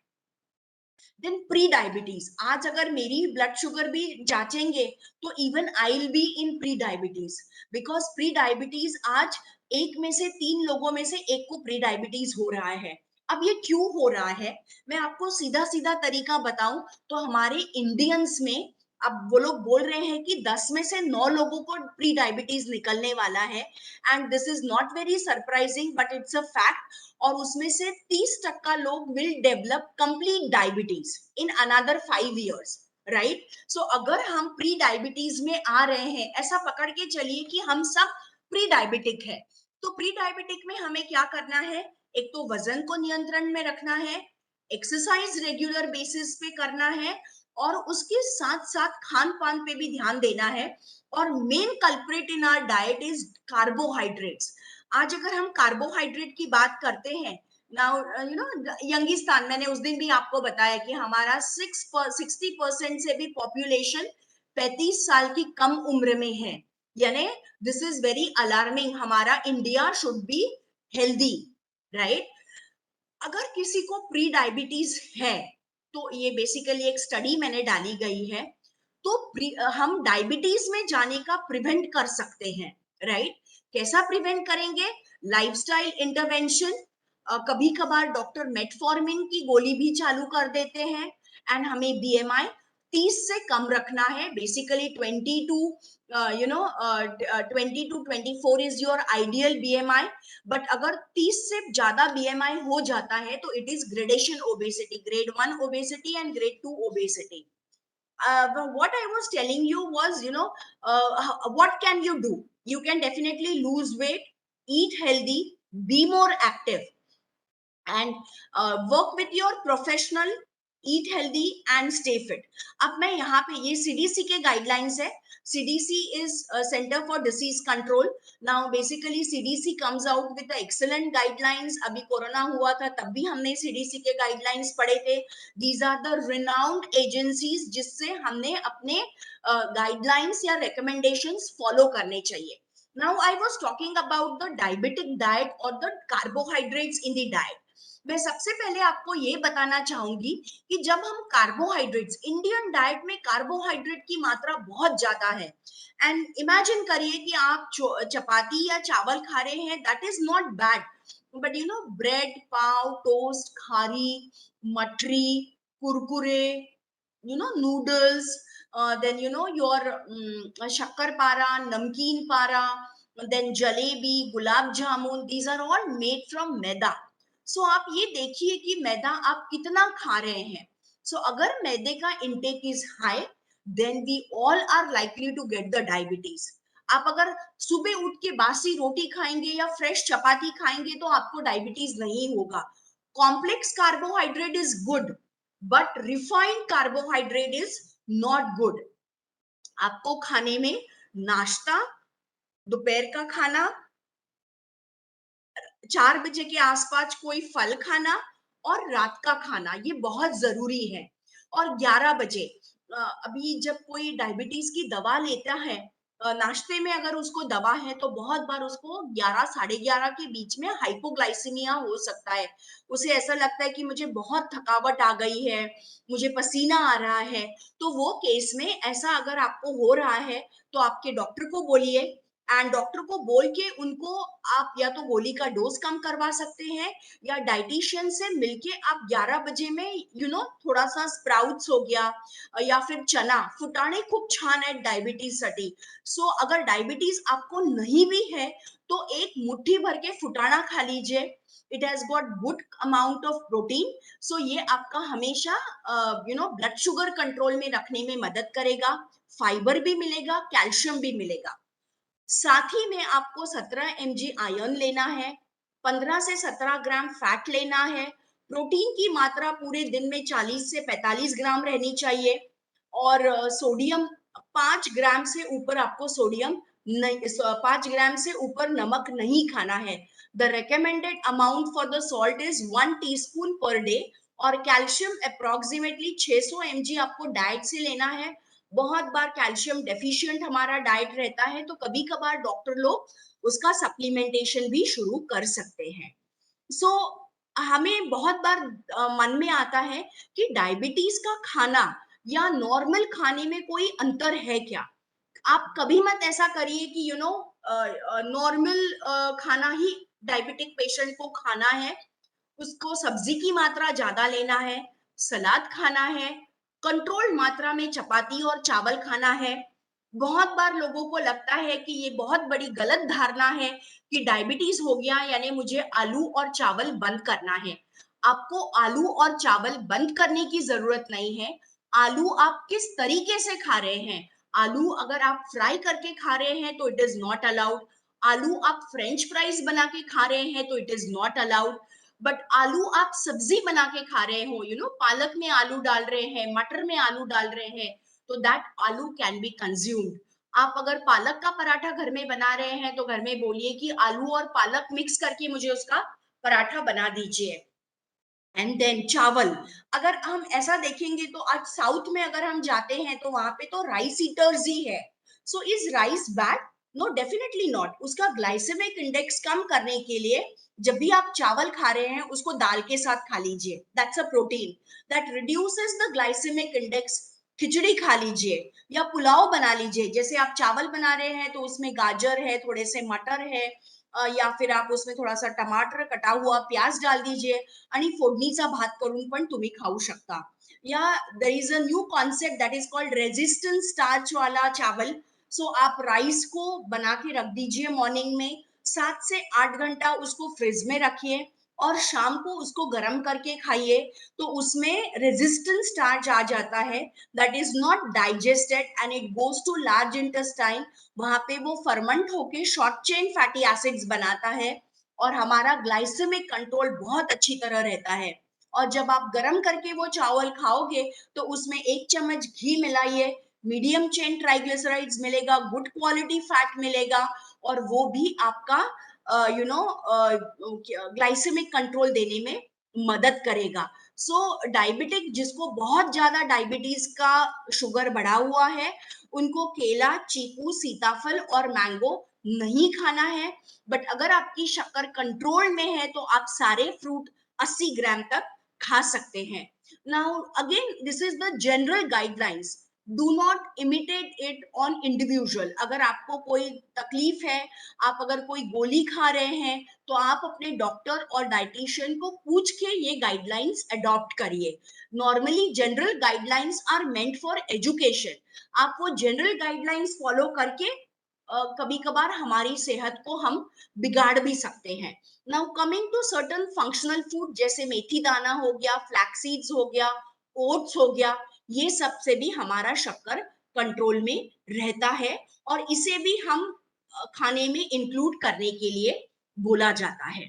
देन प्री डायबिटीज, आज अगर मेरी ब्लड शुगर भी जांचेंगे तो even I will be in pre diabetes, because pre diabetes आज एक में से 3 लोगों में से एक को प्री डायबिटीज हो रहा है। अब ये क्यों हो रहा है, मैं आपको सीधा सीधा तरीका बताऊं तो हमारे इंडियंस में अब वो लोग बोल रहे हैं कि 10 में से 9 लोगों को प्री डायबिटीज निकलने वाला है, and this is not very surprising but it's a fact. और उसमें से 30% लोग will develop complete diabetes in another 5 years, right. So अगर हम प्री डायबिटीज में आ रहे हैं, ऐसा पकड़ के चलिए कि हम सब प्री डायबिटिक है, तो प्री डायबिटिक में हमें क्या करना है, एक तो वजन को नियंत्रण में रखना है, एक्सरसाइज रेगुलर बेसिस पे करना है, और उसके साथ साथ खान पान पे भी ध्यान देना है। और main culprit in our diet is carbohydrates. आज अगर हम कार्बोहाइड्रेट की बात करते हैं, नाउ यंगिस्तान, मैंने उस दिन भी आपको बताया कि हमारा 60% से भी पॉपुलेशन 35 साल की कम उम्र में है, यानी दिस इज वेरी अलार्मिंग। हमारा India should be healthy, right. अगर किसी को प्री डायबिटीज है, तो ये बेसिकली एक स्टडी मैंने डाली गई है, तो हम डायबिटीज में जाने का प्रिवेंट कर सकते हैं, राइट। कैसा प्रिवेंट करेंगे, लाइफस्टाइल इंटरवेंशन, कभी कभार डॉक्टर मेटफॉर्मिन की गोली भी चालू कर देते हैं, एंड हमें बीएमआई 30 से कम रखना है, basically 20 to 24 is your ideal BMI. But अगर 30 से ज्यादा बीएमआई हो जाता है तो it is gradation obesity, grade 1 obesity and grade 2 obesity. What I was telling you was, what can you do? You can definitely lose weight, eat healthy, be more active, and work with your professional, eat healthy and stay fit. अब मैं यहाँ पे, ये सीडीसी के गाइडलाइंस है, CDC is Center for Disease Control. Now basically CDC comes out with the excellent guidelines. अभी कोरोना हुआ था तब भी हमने CDC के गाइडलाइंस पढ़े थे। These are the renowned agencies जिससे हमने अपने गाइडलाइंस या recommendations फॉलो करने चाहिए। Now I was talking about the diabetic diet or the carbohydrates in the diet. मैं सबसे पहले आपको ये बताना चाहूंगी कि जब हम कार्बोहाइड्रेट्स, इंडियन डाइट में कार्बोहाइड्रेट की मात्रा बहुत ज्यादा है, एंड इमेजिन करिए कि आप चपाती या चावल खा रहे हैं, that is not bad, but bread, पाव, टोस्ट, खारी, मठरी, कुरकुरे, नूडल्स, then your शक्कर पारा, नमकीन पारा, then jalebi, gulab jamun, these are all made from मैदा। सो आप ये देखिए कि मैदा आप कितना खा रहे हैं। सो अगर मैदे का intake is high, then we all are likely to get the diabetes. आप अगर सुबह उठ के बासी रोटी खाएंगे या फ्रेश चपाती खाएंगे तो आपको डायबिटीज नहीं होगा। Complex carbohydrate is good, but refined carbohydrate is not good. आपको खाने में नाश्ता, दोपहर का खाना, 4 बजे के आसपास कोई फल खाना, और रात का खाना, ये बहुत जरूरी है। और 11 बजे, अभी जब कोई डायबिटीज की दवा लेता है, नाश्ते में अगर उसको दवा है तो बहुत बार उसको 11 11:30 के बीच में हाइपोग्लाइसीमिया हो सकता है। उसे ऐसा लगता है कि मुझे बहुत थकावट आ गई है, मुझे पसीना आ रहा है। तो वो केस में ऐसा अगर आपको हो रहा है तो आपके डॉक्टर को बोलिए, एंड डॉक्टर को बोल के उनको आप या तो गोली का डोज कम करवा सकते हैं, या डाइटिशियन से मिलके आप 11 बजे में थोड़ा सा स्प्राउट्स हो गया, या फिर चना, फुटाणे खूप छान आहेत डायबिटीज साठी। सो अगर डायबिटीज आपको नहीं भी है तो एक मुट्ठी भर के फुटाणा खा लीजिए, it has got good amount of protein. So ये आपका हमेशा ब्लड शुगर कंट्रोल में रखने में मदद करेगा, फाइबर भी मिलेगा, कैल्शियम भी मिलेगा। साथ ही में आपको 17 mg आयरन लेना है, 15 से 17 ग्राम फैट लेना है, प्रोटीन की मात्रा पूरे दिन में 40 से 45 ग्राम रहनी चाहिए, और सोडियम 5 ग्राम से ऊपर आपको सोडियम नहीं, 5 ग्राम से ऊपर नमक नहीं खाना है। The recommended amount for the salt is 1 teaspoon per day, और कैल्शियम अप्रोक्सीमेटली 600 mg आपको डाइट से लेना है। बहुत बार कैल्शियम डेफिशिएंट हमारा डाइट रहता है तो कभी कभार डॉक्टर लोग उसका सप्लीमेंटेशन भी शुरू कर सकते हैं। सो हमें बहुत बार मन में आता है कि डायबिटीज का खाना या नॉर्मल खाने में कोई अंतर है क्या। आप कभी मत ऐसा करिए कि नॉर्मल खाना ही डायबिटिक पेशेंट को खाना है, उसको सब्जी की मात्रा ज्यादा लेना है, सलाद खाना है, कंट्रोल्ड मात्रा में चपाती और चावल खाना है। बहुत बार लोगों को लगता है कि ये बहुत बड़ी गलत धारणा है कि डायबिटीज हो गया यानी मुझे आलू और चावल बंद करना है। आपको आलू और चावल बंद करने की जरूरत नहीं है। आलू आप किस तरीके से खा रहे हैं, आलू अगर आप फ्राई करके खा रहे हैं तो इट इज नॉट अलाउड। आलू आप फ्रेंच फ्राइज बना के खा रहे हैं तो it is not allowed. But आलू आप सब्जी बना के खा रहे हो, पालक में आलू डाल रहे हैं, मटर में आलू डाल रहे हैं, तो दैट आलू कैन बी कंज्यूम्ड। आप अगर पालक का पराठा घर में बना रहे हैं तो घर में बोलिए कि आलू और पालक मिक्स करके मुझे उसका पराठा बना दीजिए। एंड देन चावल, अगर हम ऐसा देखेंगे तो आज साउथ में अगर हम जाते हैं तो वहां पे तो राइस ईटर्स ही है। So is rice bad? No, definitely not. उसका ग्लाइसेमिक इंडेक्स कम करने के लिए जब भी आप चावल खा रहे हैं उसको दाल के साथ खा लीजिए, that's a protein that reduces the glycemic index. Khichdi खा लीजिए या पुलाव बना लीजिए, जैसे आप चावल बना रहे हैं तो उसमें गाजर है, थोड़े से मटर है, या फिर आप उसमें थोड़ा सा टमाटर कटा हुआ प्याज डाल दीजिए आणि फोडणीचा भात करून पण तुम्ही खाऊ शकता। या there is a new concept that is called resistant starch वाला चावल। सो आप राइस को बना के रख दीजिए मॉर्निंग में, 7 से 8 घंटा उसको फ्रिज में रखिए और शाम को उसको गर्म करके खाइए। तो उसमें रेजिस्टेंट स्टार्च आ जाता है, that is not digested and it goes to large intestine. वहां पे वो फर्मेंट होके शॉर्ट चेन फैटी एसिड्स बनाता है और हमारा ग्लाइसेमिक कंट्रोल बहुत अच्छी तरह रहता है। और जब आप गर्म करके वो चावल खाओगे तो उसमें 1 चम्मच घी मिलाइए, मीडियम चेन ट्राइग्लिसराइड्स मिलेगा, गुड क्वालिटी फैट मिलेगा, और वो भी आपका ग्लाइसेमिक कंट्रोल देने में मदद करेगा। सो डायबिटिक जिसको बहुत ज्यादा डायबिटीज का शुगर बढ़ा हुआ है, उनको केला, चीकू, सीताफल और मैंगो नहीं खाना है। बट अगर आपकी शक्कर कंट्रोल में है तो आप सारे फ्रूट 80 ग्राम तक खा सकते हैं। Now again this is the general guidelines, do not imitate it on individual. अगर आपको कोई तकलीफ है, आप अगर कोई गोली खा रहे हैं, तो आप अपने डॉक्टर और डाइटिशियन को पूछ के ये गाइडलाइंस अडॉप्ट करिए। Normally general guidelines are meant for education. आप वो जनरल गाइडलाइंस फॉलो करके कभी कभार हमारी सेहत को हम बिगाड़ भी सकते हैं। Now coming to certain functional food, जैसे मेथी दाना हो गया, फ्लैक्सीड्स हो गया, ओट्स हो गया, ये सब से भी हमारा शक्कर कंट्रोल में रहता है और इसे भी हम खाने में इंक्लूड करने के लिए बोला जाता है।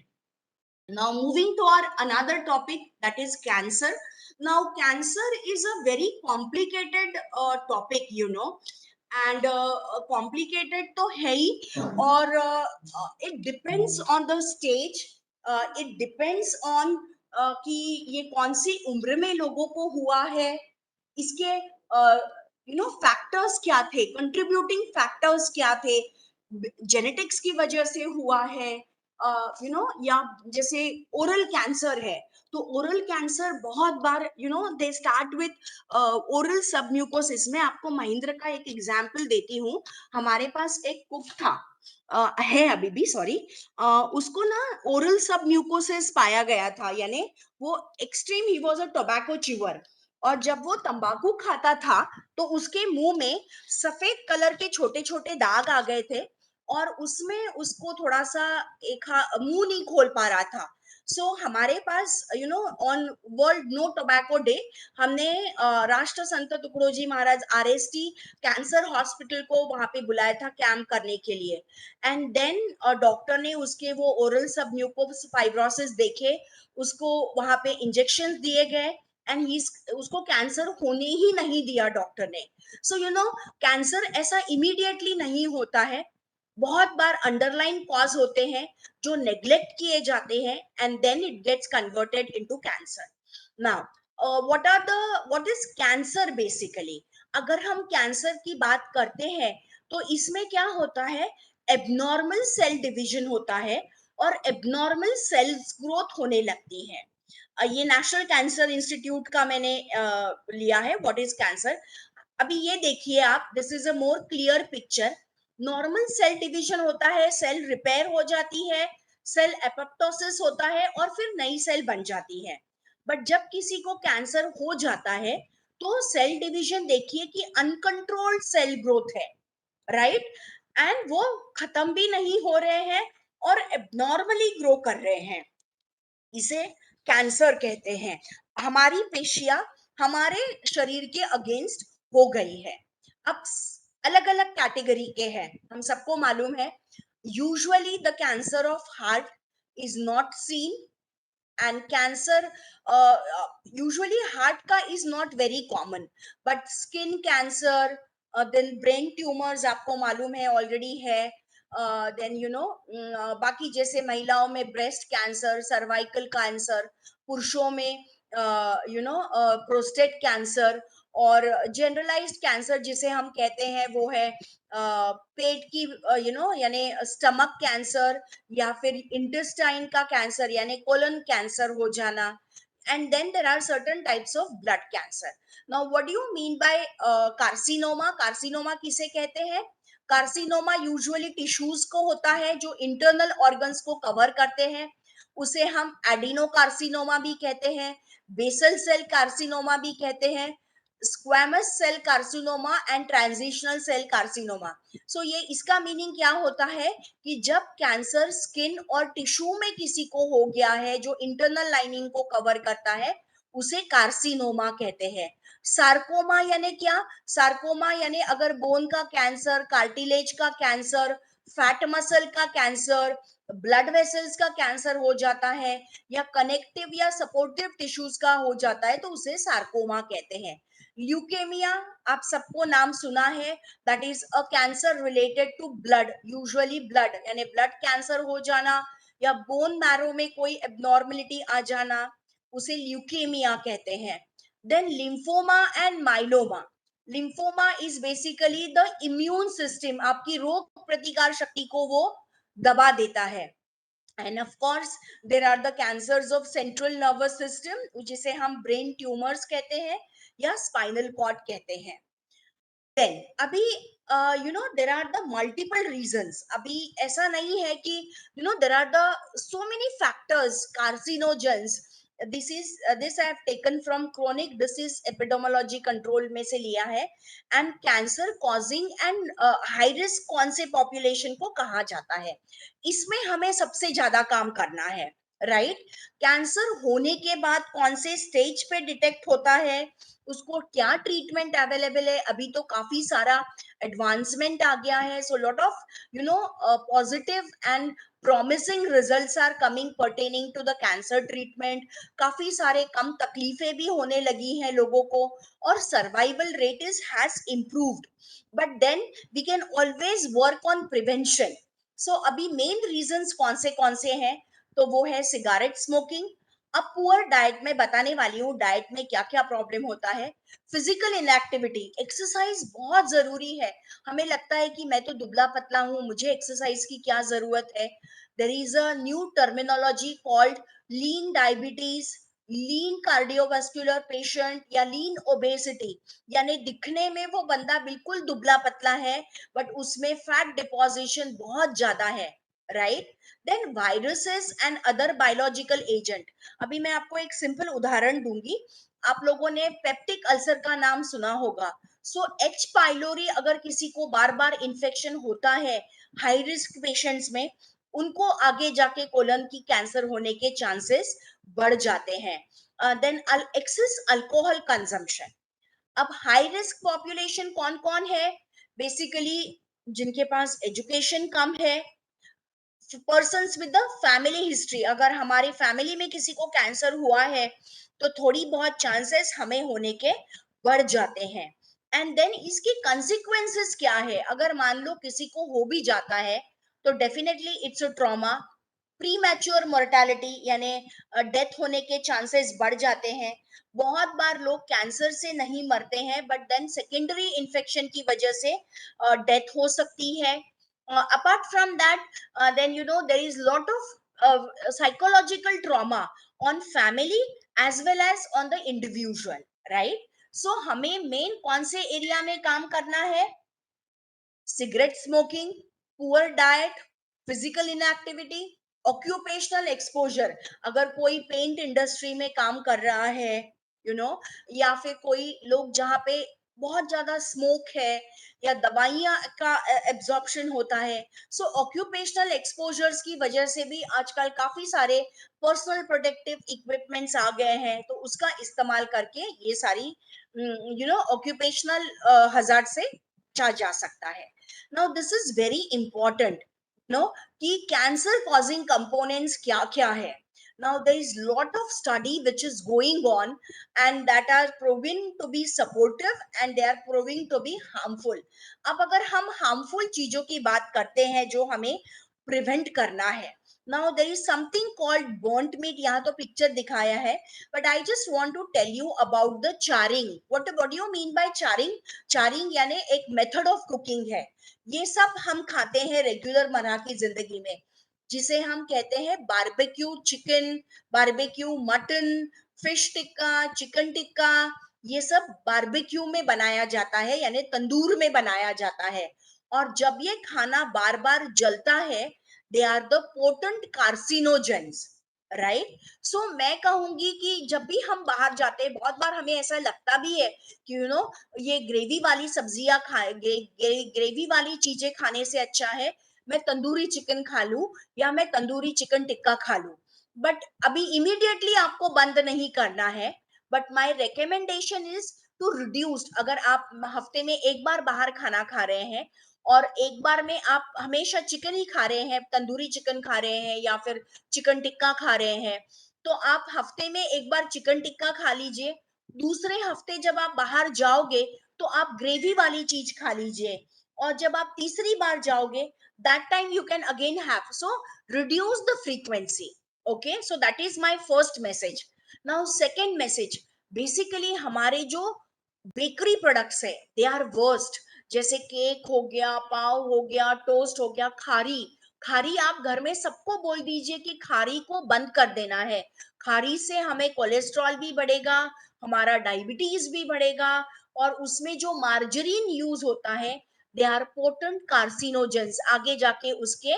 Now, moving to our another topic, that is cancer. Now, cancer is a very complicated topic, and complicated तो है ही, और it depends on the stage, it depends on कि ये कौन सी उम्र में लोगों को हुआ है, इसके फैक्टर्स क्या थे, कंट्रीब्यूटिंग फैक्टर्स क्या थे, जेनेटिक्स की वजह से हुआ है, या जैसे ओरल कैंसर है, तो ओरल कैंसर बहुत बार दे स्टार्ट विथ ओरल सबम्यूकोसिस। मैं आपको महिंद्र का एक एग्जांपल देती हूँ। हमारे पास एक कुक था, है अभी भी, सॉरी, उसको ना ओरल सबम्यूकोसिस पाया गया था, यानी वो extreme, he was a tobacco chewer, और जब वो तंबाकू खाता था तो उसके मुंह में सफेद कलर के छोटे छोटे दाग आ गए थे, और उसमें उसको थोड़ा सा एक मुंह नहीं खोल पा रहा था। सो हमारे पास on world no tobacco day हमने Rashtra Sant Tukdoji Maharaj RST cancer hospital को वहां पे बुलाया था कैंप करने के लिए। एंड देन डॉक्टर ने उसके वो ओरल सब म्यूकोस फाइब्रोसिस देखे, उसको वहां पे इंजेक्शन दिए गए, एंड ही उसको कैंसर होने ही नहीं दिया डॉक्टर ने। सो कैंसर ऐसा इमीडिएटली नहीं होता है, बहुत बार अंडरलाइन कॉज होते हैं जो नेग्लेक्ट किए जाते हैं, and then it gets converted into cancer. Now what is cancer basically? अगर हम कैंसर की बात करते हैं तो इसमें क्या होता है, एबनॉर्मल सेल डिवीजन होता है, और एबनॉर्मल सेल्स ग्रोथ होने लगती है। ये नेशनल कैंसर इंस्टीट्यूट का मैंने लिया है, व्हाट इज कैंसर। अभी ये देखिए आप, this is a more clear picture. Normal cell division होता है, सेल रिपेयर हो जाती है, सेल एपोप्टोसिस होता है और फिर नई सेल बन जाती है। बट जब किसी को कैंसर हो जाता है तो सेल डिवीजन देखिए कि अनकंट्रोल्ड सेल ग्रोथ है, राइट, एंड वो खत्म भी नहीं हो रहे हैं और एबनॉर्मली ग्रो कर रहे हैं। इसे कैंसर कहते हैं। हमारी पेशियां हमारे शरीर के अगेंस्ट हो गई है। अब अलग अलग कैटेगरी के हैं, हम सबको मालूम है। Usually the cancer of heart is not seen, and cancer usually heart ka is not very common, but skin cancer, then brain tumors आपको मालूम है ऑलरेडी है, देन बाकी जैसे महिलाओं में ब्रेस्ट कैंसर, सर्वाइकल कैंसर, पुरुषों में प्रोस्टेट कैंसर, और जनरलाइज्ड कैंसर जिसे हम कहते हैं वो है पेट की यानी स्टमक कैंसर, या फिर इंटेस्टाइन का कैंसर यानी कोलन कैंसर हो जाना। And then there are certain types of blood cancer. Now what do you mean by carcinoma? Carcinoma किसे कहते हैं? कार्सिनोमा यूजुअली टिश्यूज को होता है जो इंटरनल ऑर्गन्स को कवर करते हैं, उसे हम एडिनो कार्सिनोमा भी कहते हैं, बेसल सेल कार्सिनोमा भी कहते हैं, squamous cell carcinoma and transitional cell carcinoma. So ये इसका मीनिंग क्या होता है कि जब कैंसर स्किन और टिश्यू में किसी को हो गया है जो इंटरनल लाइनिंग को कवर करता है, उसे कार्सिनोमा कहते हैं। सार्कोमा यानी क्या? सार्कोमा यानी अगर बोन का कैंसर, कार्टिलेज का कैंसर, फैट मसल का कैंसर, ब्लड वेसल्स का कैंसर हो जाता है, या कनेक्टिव या सपोर्टिव टिश्यूज का हो जाता है, तो उसे सार्कोमा कहते हैं। ल्यूकेमिया आप सबको नाम सुना है, that is a cancer related to blood, usually blood यानी ब्लड कैंसर हो जाना या बोन मैरो में कोई एबनॉर्मलिटी आ जाना, उसे ल्यूकेमिया कहते हैं। Then lymphoma and myeloma. Lymphoma is basically the immune system, आपकी रोग प्रतिकार शक्ति को वो दबा देता है। And of course there are the cancers of central nervous system, जिसे हम ब्रेन ट्यूमर्स कहते हैं या स्पाइनल कॉर्ड कहते हैं। देन अभी there are the multiple reasons. अभी ऐसा नहीं है कि there are the so many factors carcinogens. This I have taken from chronic disease epidemiology control में से लिया है। And cancer causing and high risk कौन से पॉपुलेशन को कहा जाता है, इसमें हमें सबसे ज्यादा काम करना है, राइट। कैंसर होने के बाद कौन से स्टेज पे डिटेक्ट होता है, उसको क्या ट्रीटमेंट अवेलेबल है, अभी तो काफी सारा एडवांसमेंट आ गया है। So lot of positive and promising results are coming pertaining to the cancer treatment। काफी सारे कम तकलीफें भी होने लगी हैं लोगों को, और survival rate is has improved, but then we can always work on prevention. So अभी मेन रीजंस कौन से हैं, तो वो है सिगारेट स्मोकिंग। अब पुअर डाइट में बताने वाली हूँ, डाइट में क्या क्या प्रॉब्लम होता है। फिजिकल इनएक्टिविटी, एक्सरसाइज बहुत जरूरी है। हमें लगता है कि मैं तो दुबला पतला हूँ, मुझे एक्सरसाइज की क्या जरूरत है। There is a new terminology called lean diabetes, lean cardiovascular patient या लीन ओबेसिटी, यानी दिखने में वो बंदा बिल्कुल दुबला पतला है बट उसमें फैट डिपोजिशन बहुत ज्यादा है, right. Then viruses and other biological agent. अभी मैं आपको एक सिंपल उदाहरण दूंगी। आप लोगों ने पेप्टिक अल्सर का नाम सुना होगा। सो एच पाइलोरी अगर किसी को बार बार इंफेक्शन होता है हाई रिस्क पेशेंट्स में, उनको आगे जाके कोलन की कैंसर होने के चांसेस बढ़ जाते हैं। Then excess alcohol consumption. अब हाई रिस्क पॉपुलेशन कौन कौन है? बेसिकली जिनके पास एजुकेशन कम है, persons with the family history, अगर हमारी फैमिली में किसी को कैंसर हुआ है तो थोड़ी बहुत चांसेस हमें होने के बढ़ जाते हैं। एंड देन इसके कंसिक्वेंसेस क्या है, अगर मान लो किसी को हो भी जाता है तो definitely it's a trauma. Pre mature mortality यानी डेथ होने के चांसेस बढ़ जाते हैं। बहुत बार लोग कैंसर से नहीं मरते हैं बट देन सेकेंडरी इन्फेक्शन की वजह से डेथ हो सकती है। Apart from that, then there is lot of psychological trauma on family as well as on the individual, right? So हमें मेन कौन से एरिया में काम करना है? Cigarette smoking, poor diet, physical inactivity, occupational exposure. अगर कोई पेंट इंडस्ट्री में काम कर रहा है, यू नो, या फिर कोई लोग जहाँ पे बहुत ज्यादा स्मोक है या दवाइयां का एब्जॉर्प्शन होता है, सो ऑक्यूपेशनल एक्सपोजर्स की वजह से भी आजकल काफी सारे पर्सनल प्रोटेक्टिव इक्विपमेंट्स आ गए हैं, तो उसका इस्तेमाल करके ये सारी ऑक्यूपेशनल हजार्ड से बचा जा सकता है। Now this is very important, no, कि कैंसर कॉजिंग कंपोनेंट्स क्या क्या है। now there is lot of study which is going on and that are proven to be supportive and they are proving to be harmful। अब अगर हम harmful चीजों की बात करते हैं जो हमें प्रिवेंट करना है, now there is something called burnt meat, यहाँ तो पिक्चर दिखाया है, but I just want to tell you about the charring। what do you mean by charring? charring यानी एक मेथड ऑफ कुकिंग है। ये सब हम खाते हैं रेगुलर मना की जिंदगी में, जिसे हम कहते हैं barbecue chicken, barbecue mutton, fish tikka, chicken tikka. ये सब बारबेक्यू में बनाया जाता है यानी तंदूर में बनाया जाता है। और जब ये खाना बार बार जलता है, they are the potent carcinogens, right. So मैं कहूंगी कि जब भी हम बाहर जाते हैं, बहुत बार हमें ऐसा लगता भी है कि ये ग्रेवी वाली सब्जियां खाए, ग्रेवी वाली चीजें खाने से अच्छा है मैं तंदूरी चिकन खा लूं या मैं तंदूरी चिकन टिक्का खा लूं। बट अभी इमीडिएटली आपको बंद नहीं करना है, but my recommendation is to reduce. अगर आप हफ्ते में एक बार बाहर खाना खा रहे हैं और एक बार में आप हमेशा चिकन ही खा रहे हैं, तंदूरी चिकन खा रहे हैं या फिर चिकन टिक्का खा रहे हैं, तो आप हफ्ते में एक बार चिकन टिक्का खा लीजिए। दूसरे हफ्ते जब आप बाहर जाओगे तो आप ग्रेवी वाली चीज खा लीजिए, और जब आप तीसरी बार जाओगे that time you can again have, so reduce the frequency। okay, so that is my first message। now second message, basically हमारे जो बेकरी प्रोडक्ट्स है दे आर वर्स्ट। जैसे केक हो गया, पाव हो गया, टोस्ट हो गया, खारी। खारी आप घर में सबको बोल दीजिए कि खारी को बंद कर देना है। खारी से हमें कोलेस्ट्रॉल भी बढ़ेगा, हमारा डायबिटीज भी बढ़ेगा, और उसमें जो मार्जरीन यूज होता है, दे आर पोटेंट कार्सिनोजेंस, आगे जाके उसके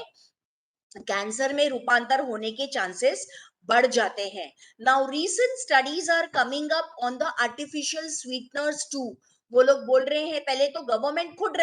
कैंसर में रूपांतर होने के चांसेस बढ़ जाते हैं। Now recent studies are coming up on the artificial sweeteners too. वो लोग बोल रहे हैं, पहले तो गवर्नमेंट खुद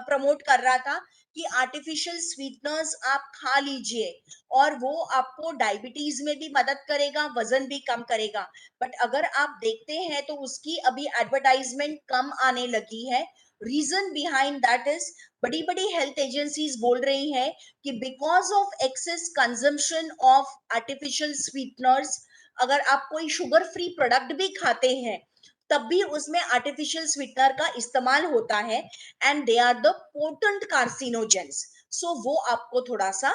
प्रमोट कर रहा था कि आर्टिफिशियल स्वीटनर्स आप खा लीजिए और वो आपको डायबिटीज में भी मदद करेगा, वजन भी कम करेगा। बट अगर आप देखते हैं तो उसकी अभी एडवर्टाइजमेंट कम आने लगी है। रीजन बिहाइंड दैट इज, बड़ी बड़ी हेल्थ एजेंसीज बोल रही हैं कि because of excess consumption of artificial sweeteners, अगर आप कोई शुगर फ्री प्रोडक्ट भी खाते हैं तब भी उसमें आर्टिफिशियल स्वीटनर का इस्तेमाल होता है, and they are the potent carcinogens. So वो आपको थोड़ा सा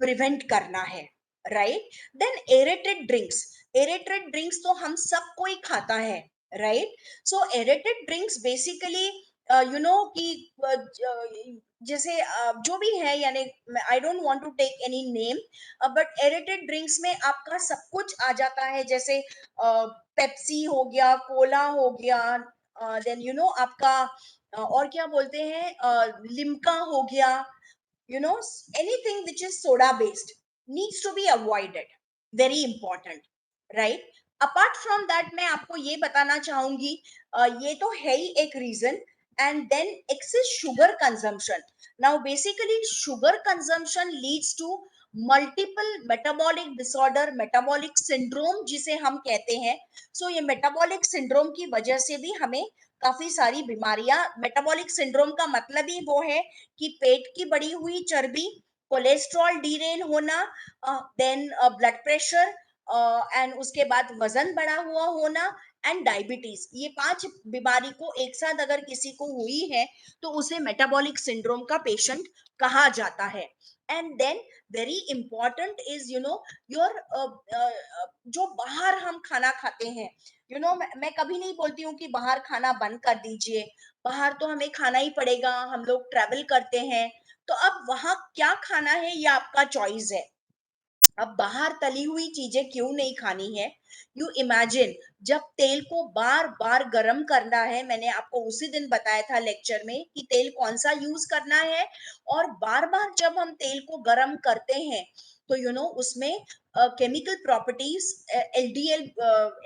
प्रिवेंट करना है, right. Then aerated drinks, aerated drinks तो हम सब कोई खाता है, right. So aerated drinks basically कि जैसे जो भी है, यानी I don't want to take any name, but aerated drinks में आपका सब कुछ आ जाता है, जैसे पेप्सी हो गया, कोला हो गया, देन आपका और क्या बोलते हैं, लिम्का हो गया, anything which is soda based needs to be avoided, very important, right। apart from that मैं आपको ये बताना चाहूंगी, ये तो है ही एक reason. and then excess sugar consumption, now basically sugar consumption leads to multiple metabolic disorder, metabolic syndrome जिसे हम कहते हैं। so ये metabolic syndrome की वजह से भी हमें काफी सारी बीमारियां, मेटाबॉलिक सिंड्रोम का मतलब ही वो है कि पेट की बढ़ी हुई चर्बी, कोलेस्ट्रॉल डीरेल होना, देन ब्लड प्रेशर, एंड उसके बाद वजन बढ़ा हुआ होना, एंड डायबिटीज। ये 5 बीमारी को एक साथ अगर किसी को हुई है तो उसे मेटाबॉलिक सिंड्रोम का पेशेंट कहा जाता है। And then very important is your जो बाहर हम खाना खाते हैं, मैं कभी नहीं बोलती हूँ कि बाहर खाना बंद कर दीजिए, बाहर तो हमें खाना ही पड़ेगा, हम लोग ट्रेवल करते हैं, तो अब वहां क्या खाना है ये आपका चॉइस है। अब बाहर तली हुई चीजें क्यों नहीं खानी है? यू इमेजिन, जब तेल को बार बार गर्म करना है, मैंने आपको उसी दिन बताया था लेक्चर में कि तेल कौन सा यूज करना है, और बार बार जब हम तेल को गर्म करते हैं तो उसमें केमिकल प्रॉपर्टीज, एलडीएल,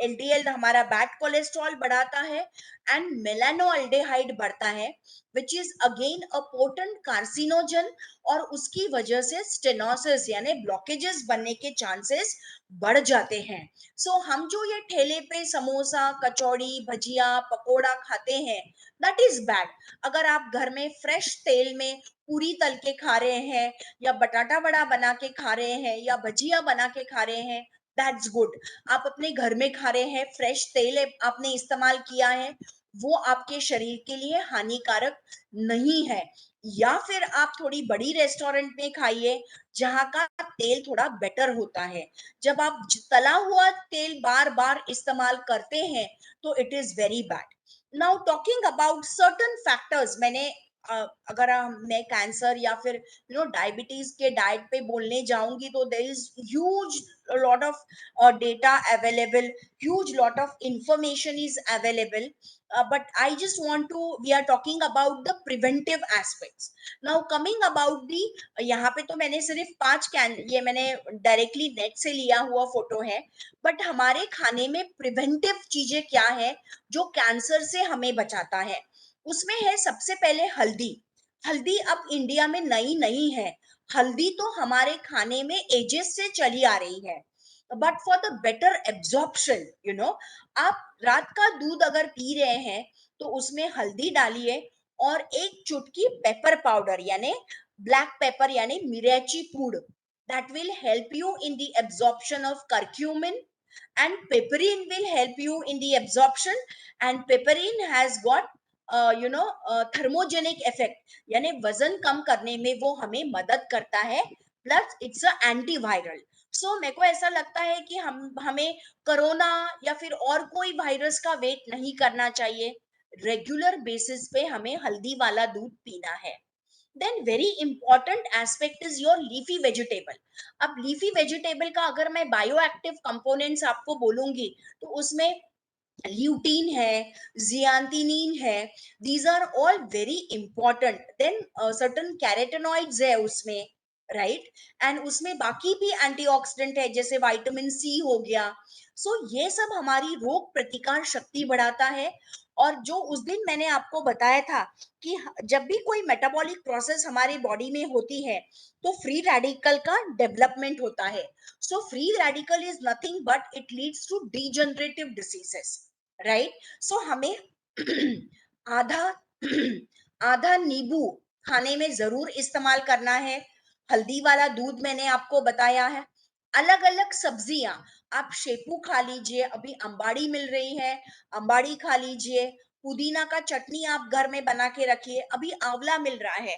एलडीएल हमारा बैड कोलेस्ट्रॉल बढ़ाता है, एंड मेलानोअल्डेहाइड बढ़ता है, which is again a potent carcinogen, और उसकी वजह से स्टेनोसिस यानी ब्लॉकेजेस बनने के चांसेस बढ़ जाते हैं। सो हम जो ये ठेले पे समोसा, कचौड़ी, भजिया, पकोड़ा खाते हैं, दैट इज बैड। अगर आप घर में फ्रेश तेल में पूरी तल के खा रहे हैं, या बटाटा वड़ा बना के खा रहे हैं, या भजिया बना के खा रहे हैं, दैट्स गुड। आप अपने घर में खा रहे हैं, फ्रेश तेल आपने इस्तेमाल किया है, वो आपके शरीर के लिए हानिकारक नहीं है। या फिर आप थोड़ी बड़ी रेस्टोरेंट में खाइए जहां का तेल थोड़ा बेटर होता है। जब आप तला हुआ तेल बार बार इस्तेमाल करते हैं तो it is very bad. Now talking about certain factors, मैंने अगर मैं कैंसर या फिर डायबिटीज के डाइट पे बोलने जाऊंगी तो there is huge lot of data available, huge lot of information is available, but I just want to, we are talking about the preventive aspects. Now coming about the, यहाँ पे तो मैंने सिर्फ 5 कैन, ये मैंने डायरेक्टली नेट से लिया हुआ फोटो है, बट हमारे खाने में प्रिवेंटिव चीजें क्या है जो कैंसर से हमें बचाता है? उसमें है सबसे पहले हल्दी। हल्दी अब इंडिया में नई नहीं है, हल्दी तो हमारे खाने में एजेस से चली आ रही है, but for the better absorption, आप रात का दूध अगर पी रहे हैं तो उसमें हल्दी डालिए, और एक चुटकी पेपर पाउडर यानी ब्लैक पेपर यानी मिर्ची पूड, that will help you in the absorption of curcumin, and piperine will help you in the absorption, and piperine has got thermogenic effect, यानी वजन कम करने में वो हमें मदद करता है, प्लस इट्स अ एंटीवायरल। सो मेरे को ऐसा लगता है कि हमें कोरोना या फिर और कोई वायरस का वेट नहीं करना चाहिए, रेगुलर बेसिस पे हमें हल्दी वाला दूध पीना है। Then very important aspect is your leafy vegetable. अब लीफी वेजिटेबल का अगर मैं बायो एक्टिव कंपोनेंट्स आपको बोलूंगी तो उसमें ल्यूटीन है, जियांथिनीन है, these are all very important. Then certain carotenoids है उसमें, राइट, एंड उसमें बाकी भी एंटीऑक्सीडेंट है जैसे विटामिन सी हो गया। सो ये सब हमारी रोग प्रतिकार शक्ति बढ़ाता है। और जो उस दिन मैंने आपको बताया था कि जब भी कोई मेटाबॉलिक प्रोसेस हमारी बॉडी में होती है तो फ्री रेडिकल का डेवलपमेंट होता है। So free radical is nothing but it leads to degenerative diseases, right. So हमें आधा आधा नींबू खाने में जरूर इस्तेमाल करना है। हल्दी वाला दूध मैंने आपको बताया है। अलग अलग सब्जियां, आप शेपू खा लीजिए, अभी अंबाड़ी मिल रही है, अंबाड़ी खा लीजिए। पुदीना का चटनी आप घर में बना के रखिए, अभी आंवला मिल रहा है,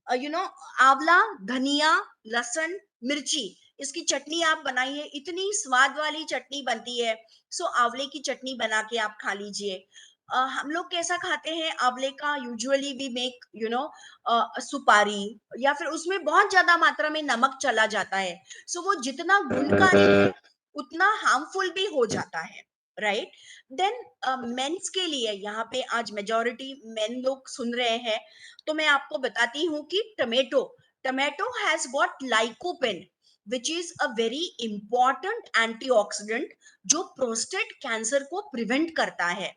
आंवला, धनिया, लहसुन, मिर्ची, इसकी चटनी आप बनाइए, इतनी स्वाद वाली चटनी बनती है। सो आंवले की चटनी बना के आप खा लीजिए। हम लोग कैसा खाते हैं आंवले का, यूजुअली वी मेक सुपारी, या फिर उसमें बहुत ज्यादा मात्रा में नमक चला जाता है। सो वो जितना गुणकारी है उतना हार्मफुल भी हो जाता है, राइट। देन मेंस के लिए, यहाँ पे आज मेजोरिटी मेन लोग सुन रहे हैं, तो मैं आपको बताती हूँ कि tomato, tomato has got lycopene, which is a very important antioxidant जो प्रोस्टेट कैंसर को प्रिवेंट करता है।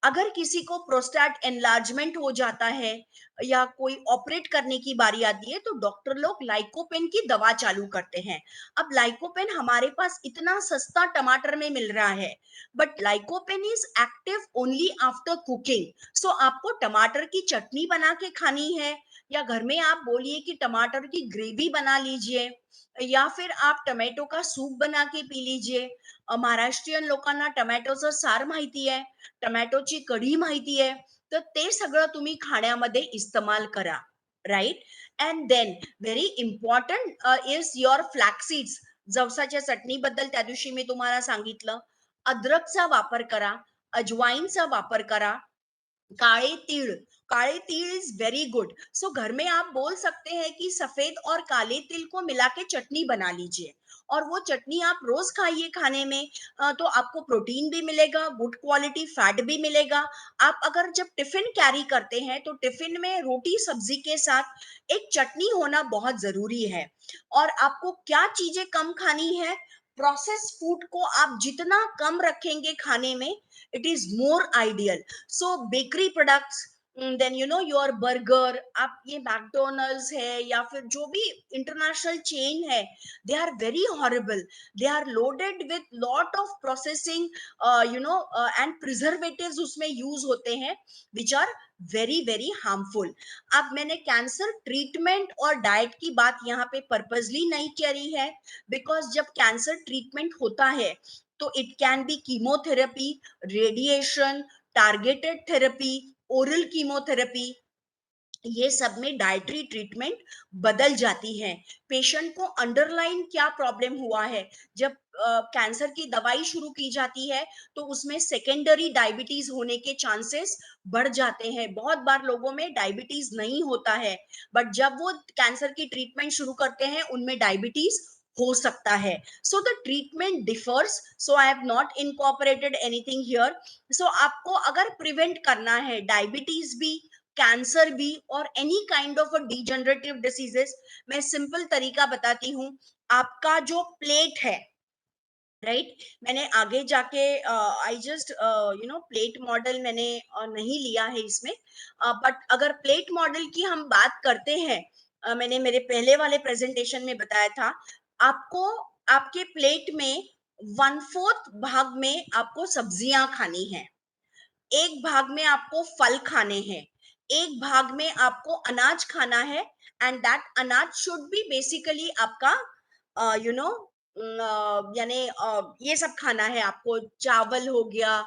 अगर किसी को प्रोस्टेट एनलार्जमेंट हो जाता है या कोई ऑपरेट करने की बारी आती है तो डॉक्टर लोग लाइकोपेन की दवा चालू करते हैं। अब लाइकोपेन हमारे पास इतना सस्ता टमाटर में मिल रहा है, but lycopene is active only after cooking. So आपको टमाटर की चटनी बना के खानी है, या घर में आप बोलिए कि टमाटर की ग्रेवी बना लीजिए, या फिर आप टमेटो का सूप बना के पी लीजिए। महाराष्ट्रीयन लोकांना टमॅटोचं सार माहिती आहे, टमॅटोची कढी माहिती आहे, तर ते सगळं तुम्ही खाण्यामध्ये इस्तेमाल करा, right. And then very important is your flaxseeds. जवसाच्या चटणीबद्दल त्या दिवशी मी तुम्हाला सांगितलं, अद्रकचा वापर करा, अजवाईनचा वापर करा, काळे तीळ, काले तिल इज वेरी गुड। सो घर में आप बोल सकते हैं कि सफेद और काले तिल को मिला के चटनी बना लीजिए, और वो चटनी आप रोज खाइए खाने में। तो आपको प्रोटीन भी मिलेगा, गुड क्वालिटी फैट भी मिलेगा। आप अगर जब टिफिन कैरी करते हैं तो टिफिन में रोटी सब्जी के साथ एक चटनी होना बहुत जरूरी है। और आपको क्या चीजें कम खानी है, प्रोसेस फूड को आप जितना कम रखेंगे खाने में, it is more ideal. So bakery products, then you know your burger, आप ये मैकडोनल्ड्स है या फिर जो भी इंटरनेशनल चेन है, they are very horrible. They are loaded with lot of processing, and preservatives उसमें यूज होते हैं, which are very very harmful. अब मैंने कैंसर ट्रीटमेंट और डाइट की बात यहाँ पे पर्पसली नहीं करी है, बिकॉज जब कैंसर ट्रीटमेंट होता है तो it can be chemotherapy, radiation, targeted therapy, oral chemotherapy, ये सब में डाइटरी ट्रीटमेंट बदल जाती है। पेशेंट को अंडरलाइन क्या प्रॉब्लम हुआ है, जब कैंसर की दवाई शुरू की जाती है तो उसमें सेकेंडरी डायबिटीज होने के चांसेस बढ़ जाते हैं। बहुत बार लोगों में डायबिटीज नहीं होता है, बट जब वो कैंसर की ट्रीटमेंट शुरू करते हैं उनमें डायबिटीज हो सकता है। So the treatment differs, so I have not incorporated anything here. So आपको अगर प्रिवेंट करना है डायबिटीज भी, कैंसर भी, और any kind of a degenerative diseases, मैं सिंपल तरीका बताती हूँ। आपका जो प्लेट है, राइट, मैंने आगे जाके आई जस्ट प्लेट मॉडल मैंने नहीं लिया है इसमें, बट अगर प्लेट मॉडल की हम बात करते हैं, मैंने मेरे पहले वाले प्रेजेंटेशन में बताया था, आपको आपके प्लेट में 1/4 भाग में आपको सब्जियां खानी है, एक भाग में आपको फल खाने हैं, एक भाग में आपको अनाज खाना है, एंड दैट अनाज शुड बी बेसिकली आपका यू नो यानी ये सब खाना है आपको। चावल हो गया,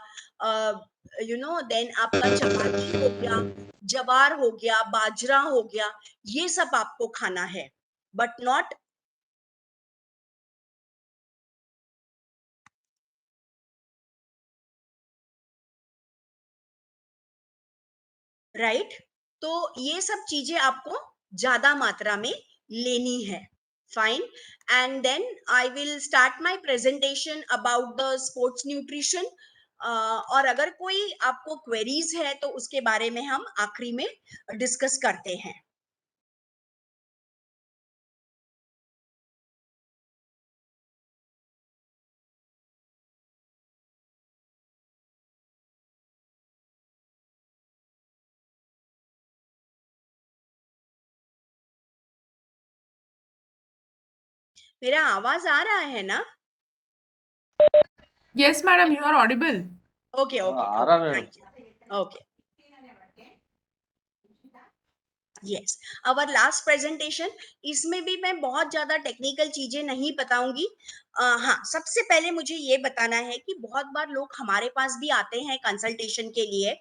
देन आपका चपाती हो गया, जवार हो गया, बाजरा हो गया, ये सब आपको खाना है, बट नॉट, राइट। तो ये सब चीजें आपको ज्यादा मात्रा में लेनी है। Fine. And then I will start my presentation about the sports nutrition. और अगर कोई आपको क्वेरीज है तो उसके बारे में हम आखिरी में डिस्कस करते हैं। मेरा आवाज आ रहा है ना? Yes, madam, you are audible. Okay okay आ ओके, रहा है। Thank you. Okay, yes, our last presentation, इसमें भी मैं बहुत ज्यादा टेक्निकल चीजें नहीं बताऊंगी। हाँ, सबसे पहले मुझे ये बताना है कि बहुत बार लोग हमारे पास भी आते हैं कंसल्टेशन के लिए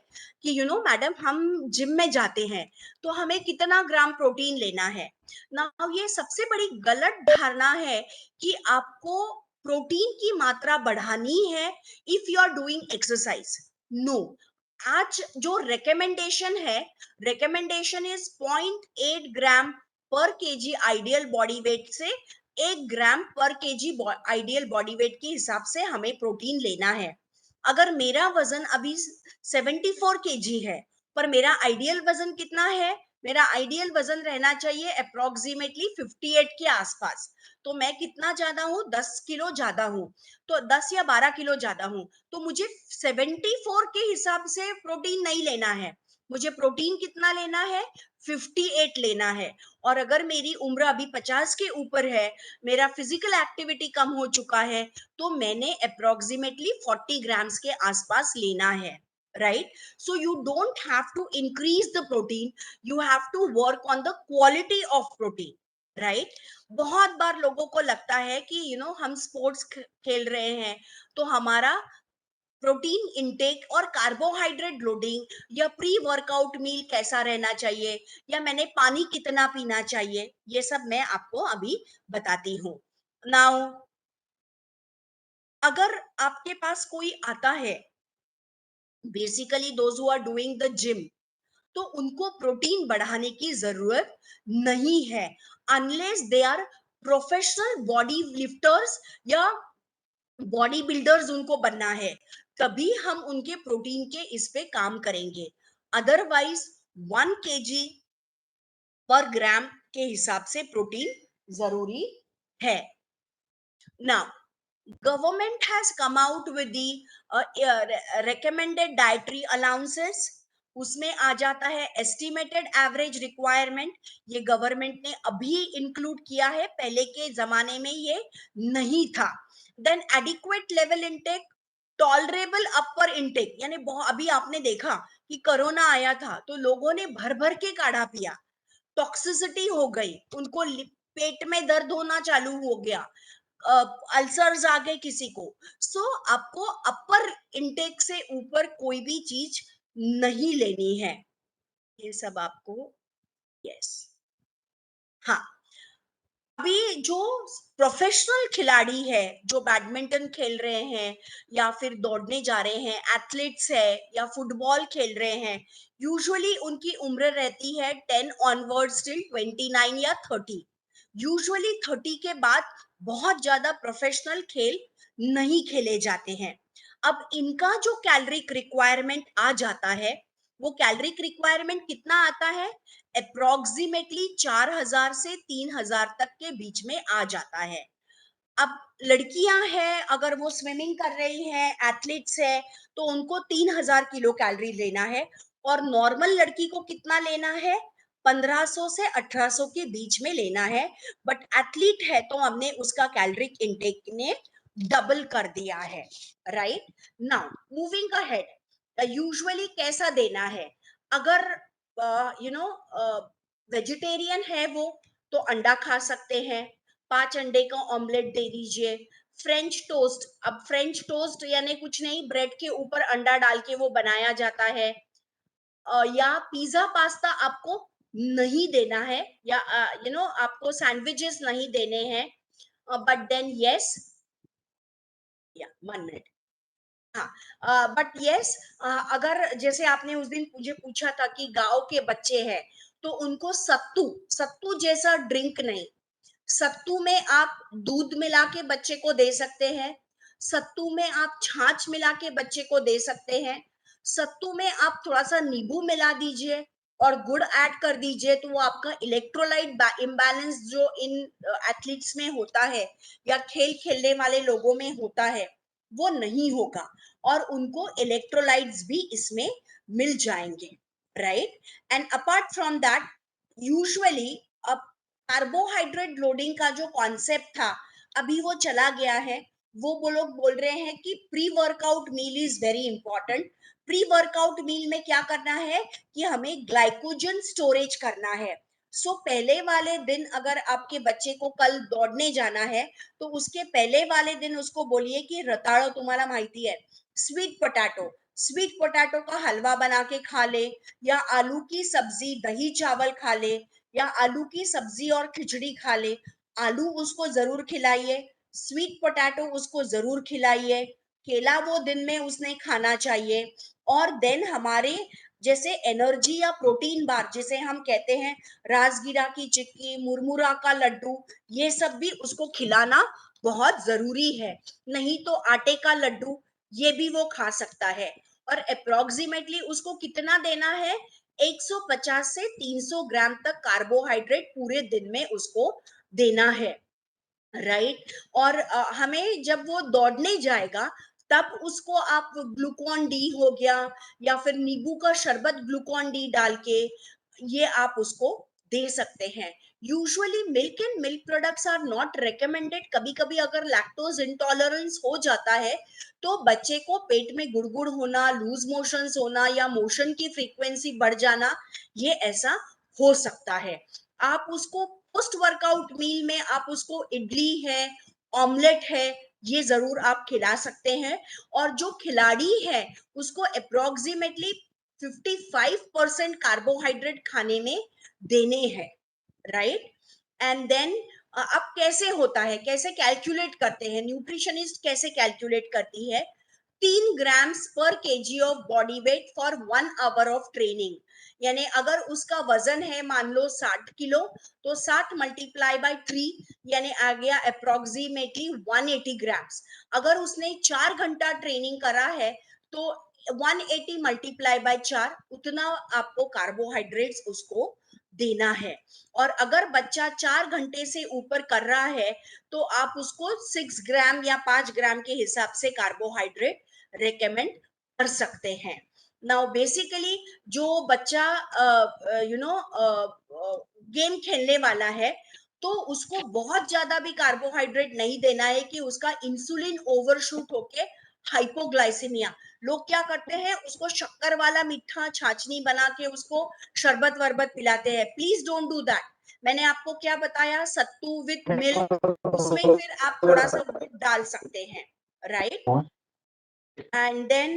कि मैडम हम जिम में जाते हैं तो हमें कितना ग्राम प्रोटीन लेना है ना। ये सबसे बड़ी गलत धारणा है कि आपको प्रोटीन की मात्रा बढ़ानी है if you are doing exercise. No, आज जो रिकमेंडेशन है, रिकमेंडेशन इज 0.8 ग्राम पर केजी आइडियल बॉडी वेट से 1 ग्राम पर केजी आइडियल बॉडी वेट के हिसाब से हमें प्रोटीन लेना है। अगर मेरा वजन अभी 74 केजी है, पर मेरा आइडियल वजन कितना है, मेरा आइडियल वजन रहना चाहिए अप्रोक्सीमेटली 58 के आसपास, तो मैं कितना ज्यादा हूँ, 10 किलो ज्यादा हूँ, तो 10 या 12 किलो ज्यादा हूँ, तो मुझे 74 के हिसाब से प्रोटीन नहीं लेना है, मुझे प्रोटीन कितना लेना है, 58 लेना है। और अगर मेरी उम्र अभी 50 के ऊपर है, मेरा फिजिकल एक्टिविटी कम हो चुका है, तो मैंने अप्रोक्सीमेटली 40 ग्राम्स के आसपास लेना है, right. So you don't have to increase the protein, you have to work on the quality of protein, right. बहुत बार लोगों को लगता है कि हम स्पोर्ट्स खेल रहे हैं तो हमारा प्रोटीन इंटेक और कार्बोहाइड्रेट लोडिंग या प्री वर्कआउट मील कैसा रहना चाहिए, या मैंने पानी कितना पीना चाहिए, ये सब मैं आपको अभी बताती हूँ। नाउ, अगर आपके पास कोई आता है, basically those who are doing the gym, तो उनको प्रोटीन बढ़ाने की जरूरत नहीं है, unless they are professional body lifters या बॉडी बिल्डर्स उनको बनना है, तभी हम उनके प्रोटीन के इस पे काम करेंगे। अदरवाइज 1 kg पर ग्राम के हिसाब से प्रोटीन जरूरी है। Now government has come out with the recommended dietary allowances, उसमें आ जाता है एस्टिमेटेड एवरेज रिक्वायरमेंट। ये गवर्नमेंट ने अभी इंक्लूड किया है, पहले के जमाने में ये नहीं था। Then adequate level intake, tolerable upper intake, यानी अभी आपने देखा कि कोरोना आया था तो लोगों ने भर भर के काढ़ा पिया, टॉक्सिसिटी हो गई, उनको पेट में दर्द होना चालू हो गया, अल्सर्स आ गए किसी को। सो आपको अपर इनटेक से ऊपर कोई भी चीज नहीं लेनी है, ये सब आपको। यस, हाँ। अभी जो प्रोफेशनल खिलाड़ी है, जो बैडमिंटन खेल रहे हैं या फिर दौड़ने जा रहे हैं, एथलीट्स है या फुटबॉल खेल रहे हैं, यूजुअली उनकी उम्र रहती है 10 ऑनवर्ड्स टिल 29 या 30। यूजुअली 30 के बाद बहुत ज्यादा प्रोफेशनल खेल नहीं खेले जाते हैं। अब इनका जो कैलोरिक रिक्वायरमेंट आ जाता है, वो कैलोरिक रिक्वायरमेंट कितना आता है, अप्रोक्सीमेटली 4000 से 3000 तक के बीच में आ जाता है। अब लड़कियां हैं, अगर वो स्विमिंग कर रही हैं, एथलीट्स है, तो उनको 3000 किलो कैलोरी लेना है। और नॉर्मल लड़की को कितना लेना है, 1500 से 1800 के बीच में लेना है। बट एथलीट है तो हमने उसका कैलोरिक इंटेक ने डबल कर दिया है। Right now moving ahead, usually कैसा देना है, अगर यू नो वेजिटेरियन है वो, तो अंडा खा सकते हैं, 5 अंडे का ऑमलेट दे दीजिए। फ्रेंच टोस्ट, अब फ्रेंच टोस्ट यानी कुछ नहीं, ब्रेड के ऊपर अंडा डाल के वो बनाया जाता है। या पिज्जा पास्ता आपको नहीं देना है, या आपको सैंडविचेस नहीं देने हैं। बट देन यस, या 1 मिनट, हाँ, बट यस, अगर जैसे आपने उस दिन मुझे पूछा था कि गांव के बच्चे हैं, तो उनको सत्तू, सत्तू जैसा ड्रिंक नहीं, सत्तू में आप दूध मिला के बच्चे को दे सकते हैं, सत्तू में आप छाछ मिला के बच्चे को दे सकते हैं, सत्तू में आप थोड़ा सा नींबू मिला दीजिए और गुड़ ऐड कर दीजिए, तो वो आपका इलेक्ट्रोलाइट इम्बैलेंस जो इन एथलीट्स में होता है या खेल खेलने वाले लोगों में होता है, वो नहीं होगा, और उनको इलेक्ट्रोलाइट्स भी इसमें मिल जाएंगे। Right, and apart from that, usually अब कार्बोहाइड्रेट लोडिंग का जो कॉन्सेप्ट था, अभी वो चला गया है। वो लोग बोल रहे हैं कि pre workout meal is very important. Pre workout meal में क्या करना है कि हमें ग्लाइकोजन स्टोरेज करना है। सो पहले वाले दिन अगर आपके बच्चे को कल दौड़ने जाना है, तो उसके पहले वाले दिन उसको बोलिए कि रताड़ो, तुम्हारा माहिती है, स्वीट पोटैटो, स्वीट पोटैटो का हलवा बना के खा ले, या आलू की सब्जी दही चावल खा ले, या आलू की सब्जी और खिचड़ी खा ले। आलू उसको जरूर खिलाइए, स्वीट पोटैटो उसको जरूर खिलाइए, केला वो दिन में उसने खाना चाहिए। और देन हमारे जैसे एनर्जी या प्रोटीन बार जिसे हम कहते हैं, राजगीरा की चिक्की, मुरमुरा का लड्डू, ये सब भी उसको खिलाना बहुत जरूरी है। नहीं तो आटे का लड्डू, ये भी वो खा सकता है। और अप्रोक्सीमेटली उसको कितना देना है, 150 से 300 ग्राम तक कार्बोहाइड्रेट पूरे दिन में उसको देना है। राइट, और हमें जब वो दौड़ने जाएगा, तब उसको आप ग्लूकॉन डी हो गया या फिर नींबू का शरबत ग्लूकॉन डी डाल के, ये आप उसको दे सकते हैं। Usually milk and milk products are not recommended. कभी कभी अगर लैक्टोज इंटॉलरेंस हो जाता है, तो बच्चे को पेट में गुड़गुड़ होना, लूज मोशंस होना या मोशन की फ्रीक्वेंसी बढ़ जाना, ये ऐसा हो सकता है। आप उसको पोस्ट वर्कआउट मील में आप उसको इडली है, ऑमलेट है, ये जरूर आप खिला सकते हैं। और जो खिलाड़ी है उसको अप्रोक्सीमेटली 55% कार्बोहाइड्रेट खाने में देने हैं। राइट, एंड देन अब कैसे होता है, कैसे कैलकुलेट करते हैं, न्यूट्रिशनिस्ट कैसे कैलकुलेट करती है, 3 grams per kg of body weight for 1 hour of training. यानी अगर उसका वजन है मान लो 60 किलो, तो 60 मल्टीप्लाई बाय 3 यानी आ गया अप्रोक्सीमेटली 180 ग्राम्स। अगर उसने 4 घंटा ट्रेनिंग करा है तो 180 मल्टीप्लाई बाय 4 उतना आपको कार्बोहाइड्रेट्स उसको देना है। और अगर बच्चा 4 घंटे से ऊपर कर रहा है तो आप उसको 6 ग्राम या 5 ग्राम के हिसाब से कार्बोहाइड्रेट रेकमेंड कर सकते हैं। नाउ बेसिकली जो बच्चा गेम खेलने वाला है तो उसको बहुत ज्यादा भी कार्बोहाइड्रेट नहीं देना है कि उसका इंसुलिन ओवरशूट होके हाइपोग्लाइसेमिया। लोग क्या करते हैं, उसको शक्कर वाला मीठा छाछनी बना के उसको शरबत वरबत पिलाते हैं। Please don't do that. मैंने आपको क्या बताया, सत्तू विथ मिल्क, उसमें फिर आप थोड़ा सा दूध डाल सकते हैं, राइट। एंड देन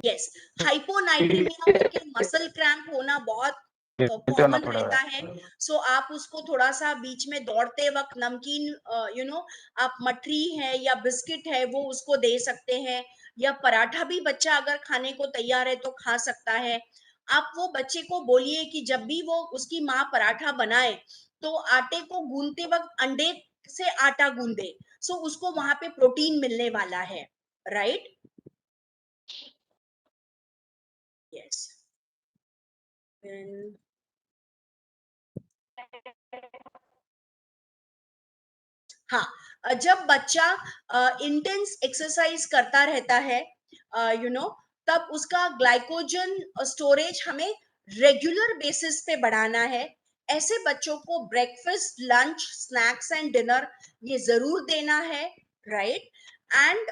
यस, हाइपोनाइट्रेमिया होके मसल क्रैम्प होना बहुत कॉमन रहता है। सो आप उसको थोड़ा सा बीच में दौड़ते वक्त नमकीन आप मठरी है या बिस्किट है वो उसको दे सकते हैं, या पराठा भी बच्चा अगर खाने को तैयार है तो खा सकता है। आप वो बच्चे को बोलिए कि जब भी वो उसकी माँ पराठा बनाए तो आटे को गूंदते वक्त अंडे से आटा गूंदे, सो उसको वहां पे प्रोटीन मिलने वाला है, राइट। यस। हाँ, जब बच्चा इंटेंस एक्सरसाइज करता रहता है तब उसका ग्लाइकोजन स्टोरेज हमें रेगुलर बेसिस पे बढ़ाना है। ऐसे बच्चों को breakfast, lunch, snacks and dinner ये जरूर देना है, राइट। एंड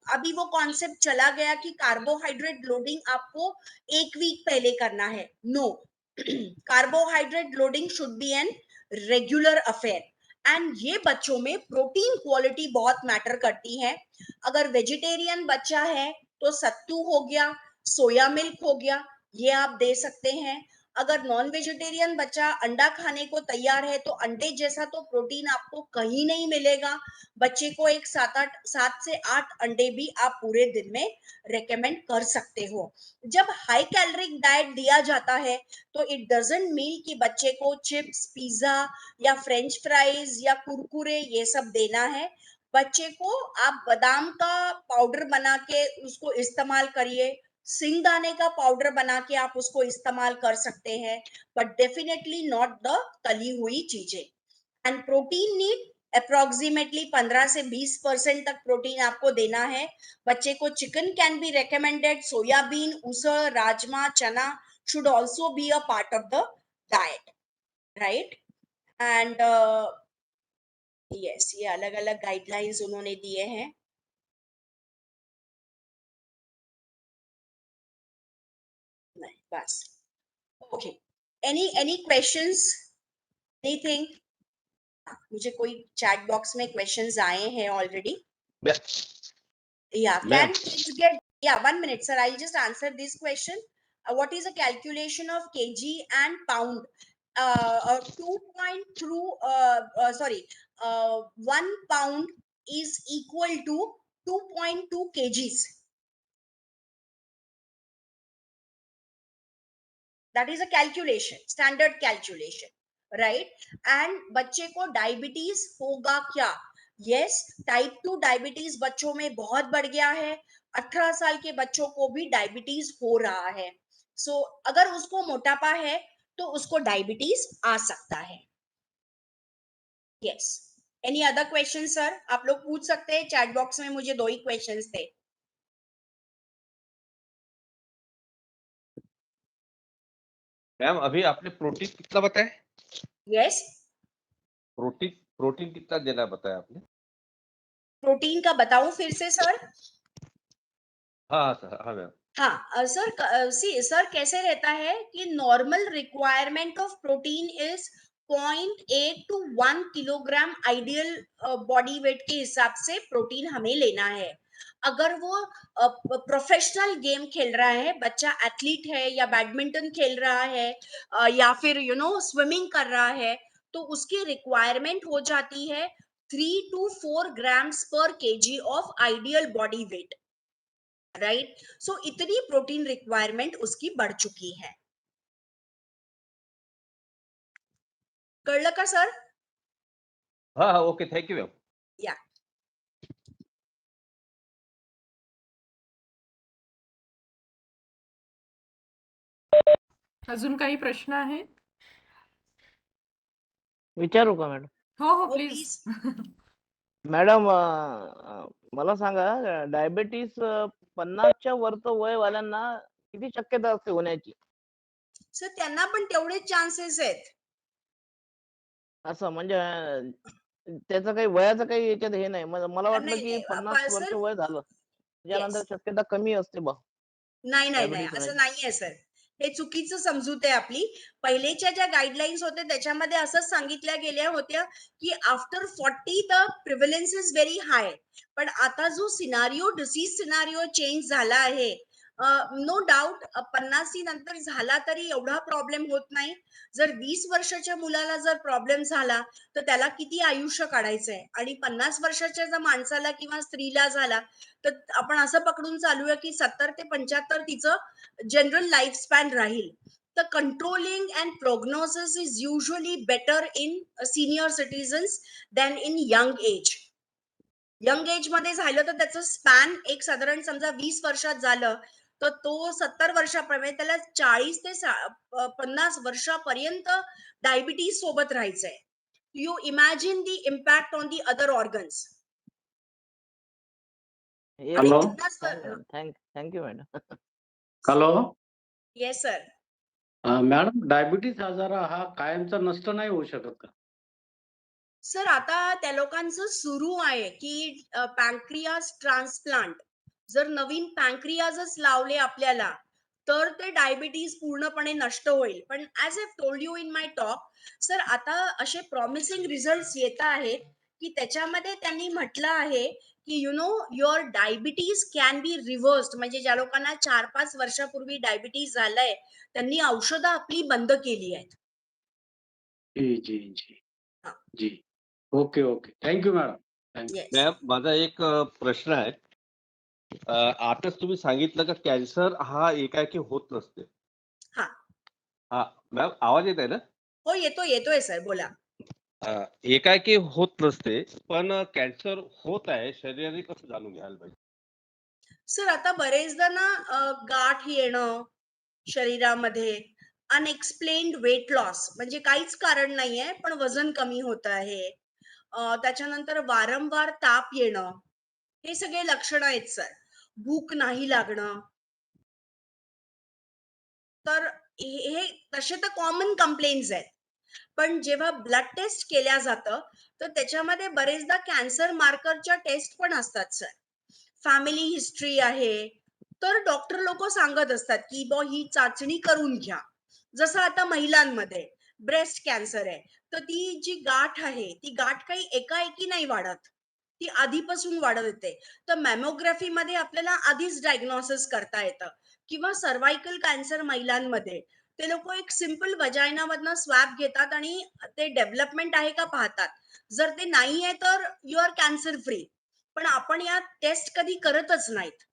अभी वो कॉन्सेप्ट चला गया कि कार्बोहाइड्रेट लोडिंग आपको 1 वीक पहले करना है। No, carbohydrate loading should be an regular affair. एंड ये बच्चों में प्रोटीन क्वालिटी बहुत मैटर करती है। अगर वेजिटेरियन बच्चा है तो सत्तू हो गया, सोया मिल्क हो गया, ये आप दे सकते हैं। अगर नॉन वेजिटेरियन बच्चा अंडा खाने को तैयार है तो अंडे जैसा तो प्रोटीन आपको कहीं नहीं मिलेगा। बच्चे को एक 7 से 8 अंडे भी आप पूरे दिन में रेकमेंड कर सकते हो। जब हाई कैलोरिक डाइट दिया जाता है तो इट डजंट मीन कि बच्चे को चिप्स, पिज्जा या फ्रेंच फ्राइज या कुरकुरे ये सब देना है। बच्चे को आप बादाम का पाउडर बना के उसको इस्तेमाल करिए, सिंगदाने का पाउडर बना के आप उसको इस्तेमाल कर सकते हैं, बट डेफिनेटली नॉट द तली हुई चीजें। एंड प्रोटीन नीड अप्रोक्सीमेटली 15 से 20% तक प्रोटीन आपको देना है। बच्चे को chicken can be recommended, soybean, usal, rajma, chana should also be a part of the diet, right. And yes, ये अलग अलग गाइडलाइंस उन्होंने दिए हैं। नहीं, बस। Okay, any questions, anything? मुझे कोई चैट बॉक्स में क्वेश्चंस आए हैं already. Yeah, Ma'am. can kids get, yeah, 1 minute, sir. I'll just answer this question. What is a calculation of kg and pound? 1 pound is equal to 2.2 kgs. That is a calculation, standard calculation, right? And बच्चे को डायबिटीज होगा क्या? yes, टाइप 2 डायबिटीज बच्चों में बहुत बढ़ गया है। 18 साल के बच्चों को भी डायबिटीज हो रहा है। सो अगर उसको मोटापा है तो उसको डायबिटीज आ सकता है। Yes, any other question sir? आप लोग पूछ सकते हैं, चैट बॉक्स में मुझे 2 ही क्वेश्चंस थे। मैम अभी आपने प्रोटीन कितना बताया? यस, प्रोटीन कितना देना बताया आपने? प्रोटीन का बताऊं फिर से सर? हाँ सर, हाँ मैम। हाँ सर, सी सर कैसे रहता है कि normal requirement of protein is 0.8 to 1 kilogram ideal body weight के हिसाब से प्रोटीन हमें लेना है। अगर वो प्रोफेशनल गेम खेल रहा है, बच्चा एथलीट है या बैडमिंटन खेल रहा है या फिर स्विमिंग कर रहा है, तो उसकी रिक्वायरमेंट हो जाती है 3 to 4 grams per kg of ideal body weight, right. So इतनी प्रोटीन रिक्वायरमेंट उसकी बढ़ चुकी है. कळलं का सर? हाँ हाँ ओके थैंक यू मैम. या. अजून काही प्रश्न आहेत? विचारू का मॅडम? हो हो हो प्लीज. प्लीज. मॅडम मला सांगा डायबिटीस 50च्या वरचं वयवाल्यांना किती शक्यता असते होण्याची? सर त्यांना पण तेवढेच चान्सेस आहेत. असं म्हणजे त्याचं काही वयाचं काही याच्यात हे नाही. मला वाटलं नाही की नाही 50 वर्ष सर. वय झालं त्याच्यानंतर येस. शक्यता कमी असते बा नाही नाही नाही डायबिटीस असं होण्याची. नाहीये सर. हे चुकीचं समजूत आहे आपली. पहिलेच्या ज्या गाईडलाईन्स होत्या त्याच्यामध्ये असंच सांगितल्या गेल्या होत्या की after 40 the prevalence is very high. पण आता जो सिनारिओ डिसीज सिनारिओ चेंज झाला आहे, नो डाऊट 50 नंतर झाला तरी एवढा प्रॉब्लेम होत नाही. जर 20 वर्षाच्या मुलाला जर प्रॉब्लेम झाला तर त्याला किती आयुष्य काढायचंय, आणि 50 वर्षाच्या जर माणसाला किंवा स्त्रीला झाला तर आपण असं पकडून चालूया की 70 ते 75 तिचं जनरल लाईफ स्पॅन राहील. तर controlling and prognosis is usually better in senior citizens than in young age. Young age मध्ये झालं तर त्याचं स्पॅन एक साधारण समजा 20 वर्षात झालं तर तो 70 वर्षापर्यंत, त्याला 40 ते 50 वर्षापर्यंत डायबिटीज सोबत राहायचंय. You imagine the impact on the other organs. आणि hello 50 thank you madam. Hello. Yes sir. Madam diabetes आजार हा कायमचा नष्ट नाही होऊ शकत का? सर आता त्या लोकांचं सुरू आहे की पॅन्क्रियास ट्रान्सप्लांट. जर नवीन पॅन्क्रियाजच लावले आपल्याला तर ते डायबिटीज पूर्णपणे नष्ट होईल. पण as I told you in my talk sir, आता असे प्रॉमिसिंग रिझल्ट येत आहेत की त्याच्यामध्ये त्यांनी म्हटलं आहे की you know your diabetes can be रिव्हर्स्ड. म्हणजे ज्या लोकांना 4-5 वर्षापूर्वी डायबिटीज झालंय त्यांनी औषधं आपली बंद केली आहेत. जी जी जी हा. जी. Okay okay thank you madam. Thank you. Yes. Ma'am माझा एक प्रश्न आहे. आताच तुम्ही सांगितलं का कॅन्सर हा एकाएकी होत नसते. हा. हा मॅम आवाज येत आहे ना? हो येतोय सर, बोला. एकाएकी होत नसते पण कॅन्सर होत आहे शरीराने कसं जाणून घ्यायला पाहिजे? सर आता बरेचदा ना गाठ येणं शरीरामध्ये, अनएक्सप्लेन्ड वेट लॉस म्हणजे काहीच कारण नाहीये पण वजन कमी होत आहे, त्याच्यानंतर वारंवार ताप येणं, हे सगळे लक्षणं आहेत सर. भूक नाही लागणं. तर हे तसे तर कॉमन कंप्लेंट्स आहेत. पण जेव्हा ब्लड टेस्ट केल्या जातं तर त्याच्यामध्ये बरेचदा कॅन्सर मार्करच्या टेस्ट पण असतात सर. फॅमिली हिस्ट्री आहे तर डॉक्टर लोक सांगत असतात की बॉ ही चाचणी करून घ्या. जसं आता महिलांमध्ये ब्रेस्ट कॅन्सर आहे तर ती जी गाठ आहे ती गाठ काही एकाएकी नाही वाढत, ती आधीपासून वाढत येते. तर मॅमोग्राफी मध्ये आपल्याला आधीच डायग्नोसिस करता येतं. किंवा सर्वायकल कॅन्सर महिलांमध्ये ते लोक एक सिंपल वजायना मधनं स्वॅब घेतात आणि ते डेव्हलपमेंट आहे का पाहतात. जर ते नाही आहे तर यू आर कॅन्सर फ्री. पण आपण या टेस्ट कधी करतच नाहीत,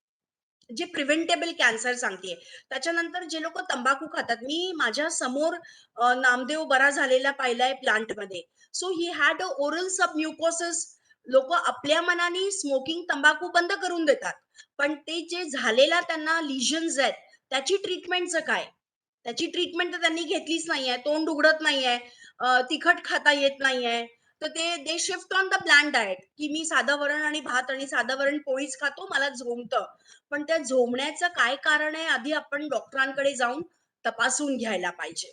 जे प्रिव्हेंटेबल कॅन्सर सांगते. त्याच्यानंतर जे लोक तंबाखू खातात, मी माझ्या समोर नामदेव बरा झालेला पाहिलाय प्लांट मध्ये. सो ही हॅड अ ओरल सब म्युकोसिस. लोक आपल्या मनाने स्मोकिंग तंबाखू बंद करून देतात पण ते जे झालेला त्यांना लिजन्स आहेत त्याची ट्रीटमेंटचं काय? त्याची ट्रीटमेंट तर त्यांनी घेतलीच नाहीये. तोंड उघडत नाहीये, तिखट खाता येत नाहीये. तर ते दे shift on the bland diet की मी साधं वरण आणि भात आणि साधं वरण पोळीच खातो, मला झोमतं. पण त्या झोमण्याचं काय कारण आहे आधी आपण डॉक्टरांकडे जाऊन तपासून घ्यायला पाहिजे.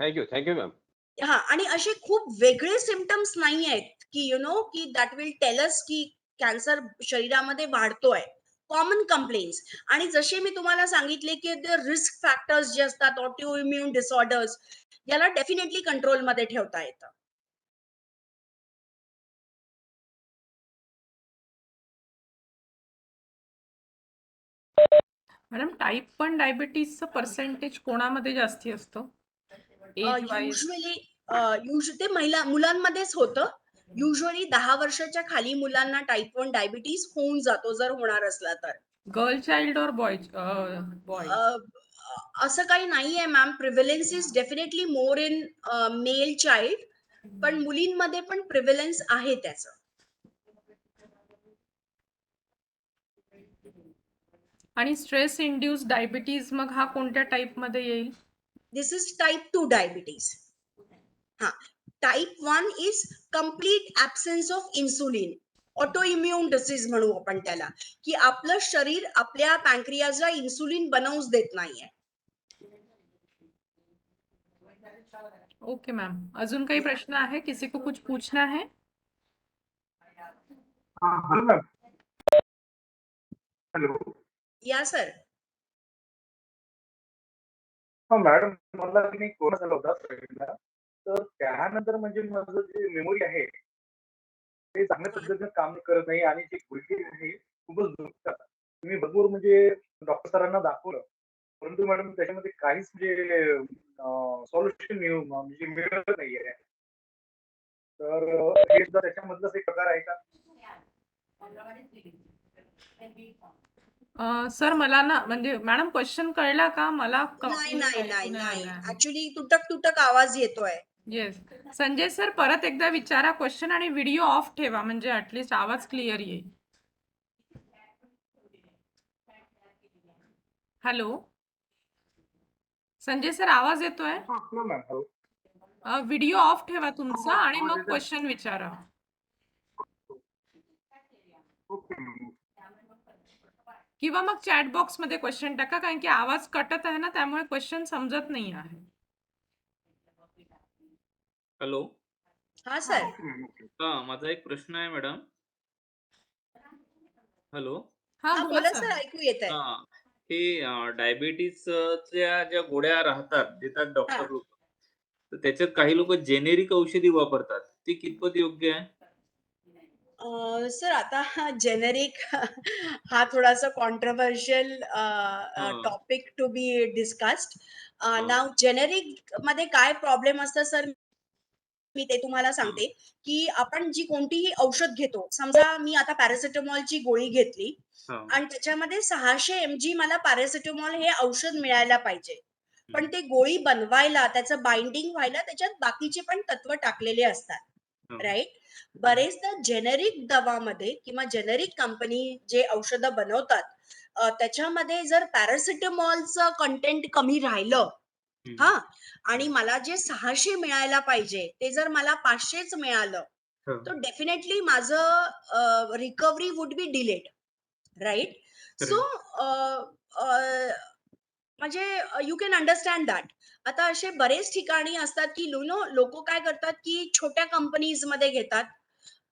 Thank you ma'am. हा. आणि असे खूप वेगळे सिम्पटम्स नाही आहेत की यु नो की दॅट विल टेल अस की कॅन्सर शरीरामध्ये वाढतोय. Common complaints. आणि जसे मी तुम्हाला सांगितले की रिस्क फॅक्टर्स जे असतात, ऑटो इम्युन डिसऑर्डर्स, याला डेफिनेटली कंट्रोलमध्ये ठेवता येतं. मॅडम टाईप 1 डायबिटीसचं पर्सेंटेज कोणामध्ये जास्ती असतं? As wise? युजली ते मुलांमध्येच होतं. युजली 10 वर्षाच्या खाली मुलांना टाइप 1 डायबिटीज होऊन जातो जर होणार असला तर. गर्ल चाइल्ड और बॉयज अ, असं काही नाहीये ma'am. Prevalence is definitely more in male child, पण मुलींमध्ये पण प्रिव्हलन्स आहे त्याचं. आणि स्ट्रेस इंड्यूस डायबिटीज मग हा कोणत्या टाइप मध्ये येईल? This is type 2 diabetes. हा, type 1 is complete absence of insulin. Auto immune disease म्हणू आपण त्याला, की आपलं शरीर आपल्या पॅन्क्रियाजला इन्सुलिन बनवूच देत नाहीये. ओके मैम, अजून काही प्रश्न आहे? किसी को कुछ पूछना है? Hello ma'am. हॅलो. या सर. हा मॅडम, मला की नाही कोरोना झाला होता पहिल्यांदा. तर त्यानंतर म्हणजे माझं जे मेमोरी आहे ते चांगल्या पद्धतीने काम करत नाही आणि जी गुडघे आहे खूपच दुखतात. मी भरपूर म्हणजे डॉक्टर सरांना दाखवलं, परंतु मॅडम त्याच्यामध्ये काहीच म्हणजे सॉल्युशन म्हणजे मिळत नाहीये. तर हे सुद्धा त्याच्यामधलाच एक प्रकार आहे का? सर मला ना म्हणजे मॅडम क्वेश्चन कळला का? मला नाही. ऍक्च्युली तुटक आवाज येतोय. येस. संजय सर परत एकदा विचारा क्वेश्चन आणि व्हिडिओ ऑफ ठेवा म्हणजे ऍटलीस्ट आवाज क्लिअर येईल. हॅलो संजय सर, आवाज येतोय? हो मॅम. हॅलो. व्हिडिओ ऑफ ठेवा तुमचा आणि मग क्वेश्चन विचारा. Okay ma'am. किंवा मग चॅट बॉक्स मध्ये क्वेश्चन टाका, कारण की आवाज कटत आहे ना, त्यामुळे क्वेश्चन समजत नाही आहे. हॅलो. हा सर. हा, माझा एक प्रश्न आहे मॅडम. हॅलो. हा हा बोला बोला सर. सर, ऐकू येत आहे. हा, हे डायबिटीसच्या ज्या गोळ्या देतात डॉक्टर लोक, तर त्याच्यात काही लोक जेनेरिक औषधी वापरतात. ते कितपत योग्य आहे? सर आता जेनेरिक हा थोडासा कॉन्ट्रोवर्शियल हा. Topic to be discussed. हा. नाव जेनेरिक मध्ये काय प्रॉब्लेम असतं सर, मी ते तुम्हाला सांगते. की आपण जी कोणतीही औषध घेतो, समजा मी आता पॅरासिटामॉलची गोळी घेतली हा. आणि त्याच्यामध्ये 600 mg मला पॅरासिटामॉल हे औषध मिळायला पाहिजे, पण ते गोळी बनवायला, त्याचं बाइंडिंग व्हायला त्याच्यात बाकीचे पण तत्व टाकलेले असतात. हा. राईट. बरेचदा जेनेरिक दवामध्ये किंवा जेनेरिक कंपनी जे औषधं बनवतात, त्याच्यामध्ये जर पॅरासिटामॉलचं कंटेंट कमी राहिलं, हा, आणि मला जे 600 मिळायला पाहिजे ते जर मला 500च मिळालं, तर डेफिनेटली माझं recovery would be delayed. Right. So म्हणजे यू कॅन अंडरस्टँड दॅट. आता असे बरेच ठिकाणी असतात की लोक काय करतात की छोट्या कंपनीज मध्ये घेतात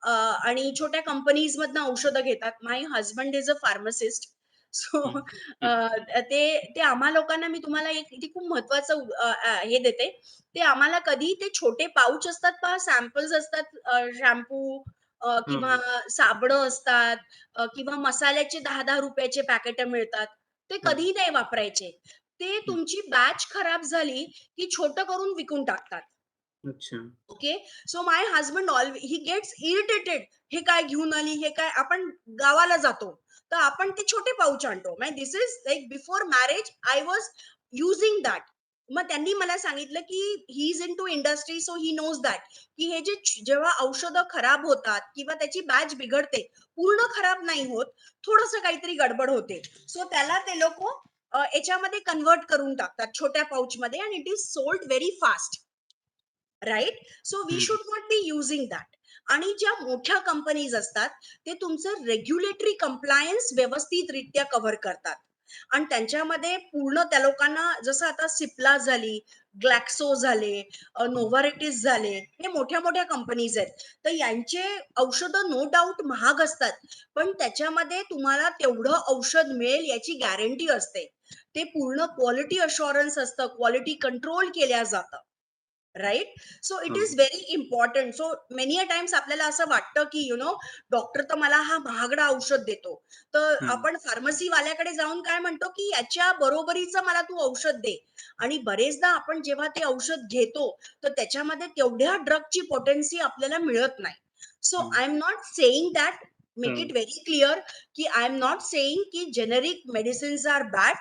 आणि छोट्या कंपनीज मधनं औषधं घेतात. My husband is a pharmacist. So ते ते आम्हा लोकांना, मी तुम्हाला एक इथे खूप महत्वाचं हे देते. ते आम्हाला कधी ते छोटे पाऊच असतात पहा, सॅम्पल्स असतात, शॅम्पू किंवा साबणं असतात, किंवा मसाल्याचे 10-10 रुपयाचे पॅकेट मिळतात, ते कधीही नाही वापरायचे. ते तुमची बॅच खराब झाली की छोटं करून विकून टाकतात. अच्छा. Okay. So my husband he gets irritated. हे काय घेऊन आली, हे काय. आपण गावाला जातो तर आपण ते छोटे पाऊच आणतो. This is like before marriage I was using that. मग त्यांनी मला सांगितलं की he is in to industry, so he knows that की हे जे जेव्हा औषधं खराब होतात किंवा त्याची बॅच बिघडते, पूर्ण खराब नाही होत, थोडस काहीतरी गडबड होते, सो त्याला ते लोक याच्यामध्ये कन्वर्ट करून टाकतात छोट्या पाऊच मध्ये, आणि it is sold very fast. Right. So we should not be using that. आणि ज्या मोठ्या कंपनीज असतात ते तुमचं रेग्युलेटरी कंप्लायन्स व्यवस्थितरित्या कव्हर करतात, आणि त्यांच्यामध्ये पूर्ण त्या लोकांना, जसं आता सिप्ला झाली, ग्लॅक्सो झाले, नोव्हारेटिस झाले, हे मोठ्या मोठ्या कंपनीज आहेत. तर यांचे औषधं नो डाऊट महाग असतात, पण त्याच्यामध्ये तुम्हाला तेवढं औषध मिळेल याची गॅरंटी असते. ते पूर्ण क्वालिटी अशुरन्स असतं, क्वालिटी कंट्रोल केल्या जातं. Right. So it hmm. Is very important. So many a times आपल्याला असं वाटतं की डॉक्टर तर मला हा महागडा औषध देतो, तर हं. आपण फार्मसी वाल्याकडे जाऊन काय म्हणतो की याच्या बरोबरीचं मला तू औषध दे. आणि बरेचदा आपण जेव्हा ते औषध घेतो तर त्याच्यामध्ये तेवढ्या ड्रगची पोटेन्सी आपल्याला मिळत नाही. So hmm. I am not saying that, make hmm. It very clear की आय एम नॉट सेईंग की generic medicines are bad.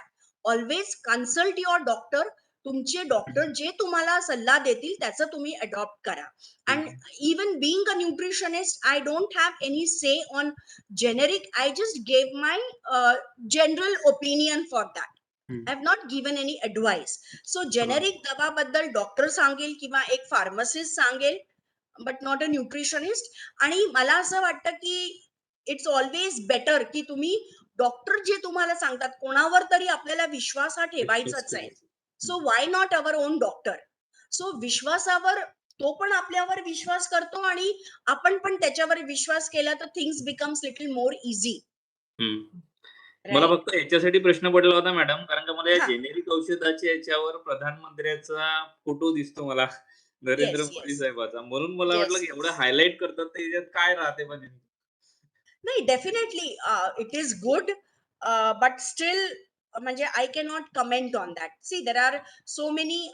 Always consult your doctor. तुमचे डॉक्टर जे तुम्हाला सल्ला देतील त्याचं तुम्ही अडॉप्ट करा. And even being a nutritionist, I don't have any say on generic. I just gave my general opinion for that. Hmm. I have not given any advice. So generic दवाबद्दल doctor सांगेल किंवा एक फार्मसिस्ट सांगेल, बट नॉट अ न्यूट्रिशनिस्ट. आणि मला असं वाटतं की इट्स ऑलवेज बेटर की तुम्ही डॉक्टर जे तुम्हाला सांगतात, कोणावर तरी आपल्याला विश्वास हा ठेवायचाच आहे. So why not our own doctor. So विश्वासावर तो पण आपल्यावर विश्वास करतो आणि आपण पण त्याच्यावर विश्वास केला तर things becomes little more easy. Hmm. मला फक्त याच्यासाठी प्रश्न पडला होता मॅडम, कारण का मला या हा. जेनेरिक औषधाच्या याच्यावर प्रधानमंत्र्याचा फोटो दिसतो मला, नरेंद्र येस, मोदी येस, साहेबाचा. म्हणून मला वाटलं येस, की एवढं येस. हायलाइट करतात तर याच्यात काय राहते पण नेमकं? नाही, definitely it is good, but still म्हणजे I cannot comment on that. See there are so many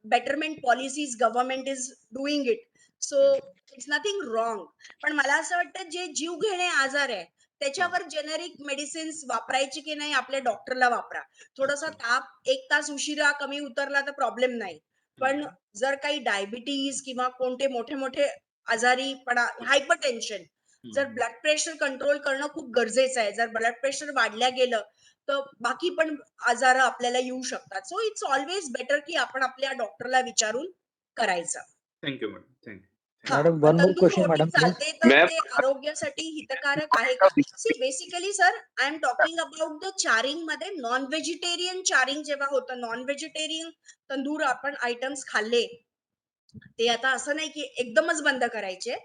betterment policies government is doing it. So it's nothing wrong. पण मला असं वाटतं जे जीव घेणे आजार आहे त्याच्यावर जेनेरिक मेडिसिन्स वापरायची की नाही आपल्या डॉक्टरला वापरा. थोडासा ताप 1 तास उशिरा कमी उतरला तर प्रॉब्लेम नाही. पण जर काही डायबिटीज किंवा कोणते मोठे मोठे आजारीपणा, हायपरटेन्शन, जर ब्लड प्रेशर कंट्रोल करणं खूप गरजेचं आहे. जर ब्लड प्रेशर वाढल्या गेलं तर बाकी पण आजार आपल्याला येऊ शकतात. सो इट्स ऑलवेज बेटर की आपण आपल्या डॉक्टरला विचारून करायचं. Thank you madam. थँक्यू. हा, madam one more tandoor question roti madam please. चालते तर ते आरोग्यासाठी हितकारक आहे का? See basically sir, I am talking about the charring मध्ये. नॉन व्हेजिटेरियन चारिंग जेव्हा होतं, नॉन व्हेजिटेरियन तंदूर आपण आयटम्स खाल्ले, ते आता असं नाही की एकदमच बंद करायचे.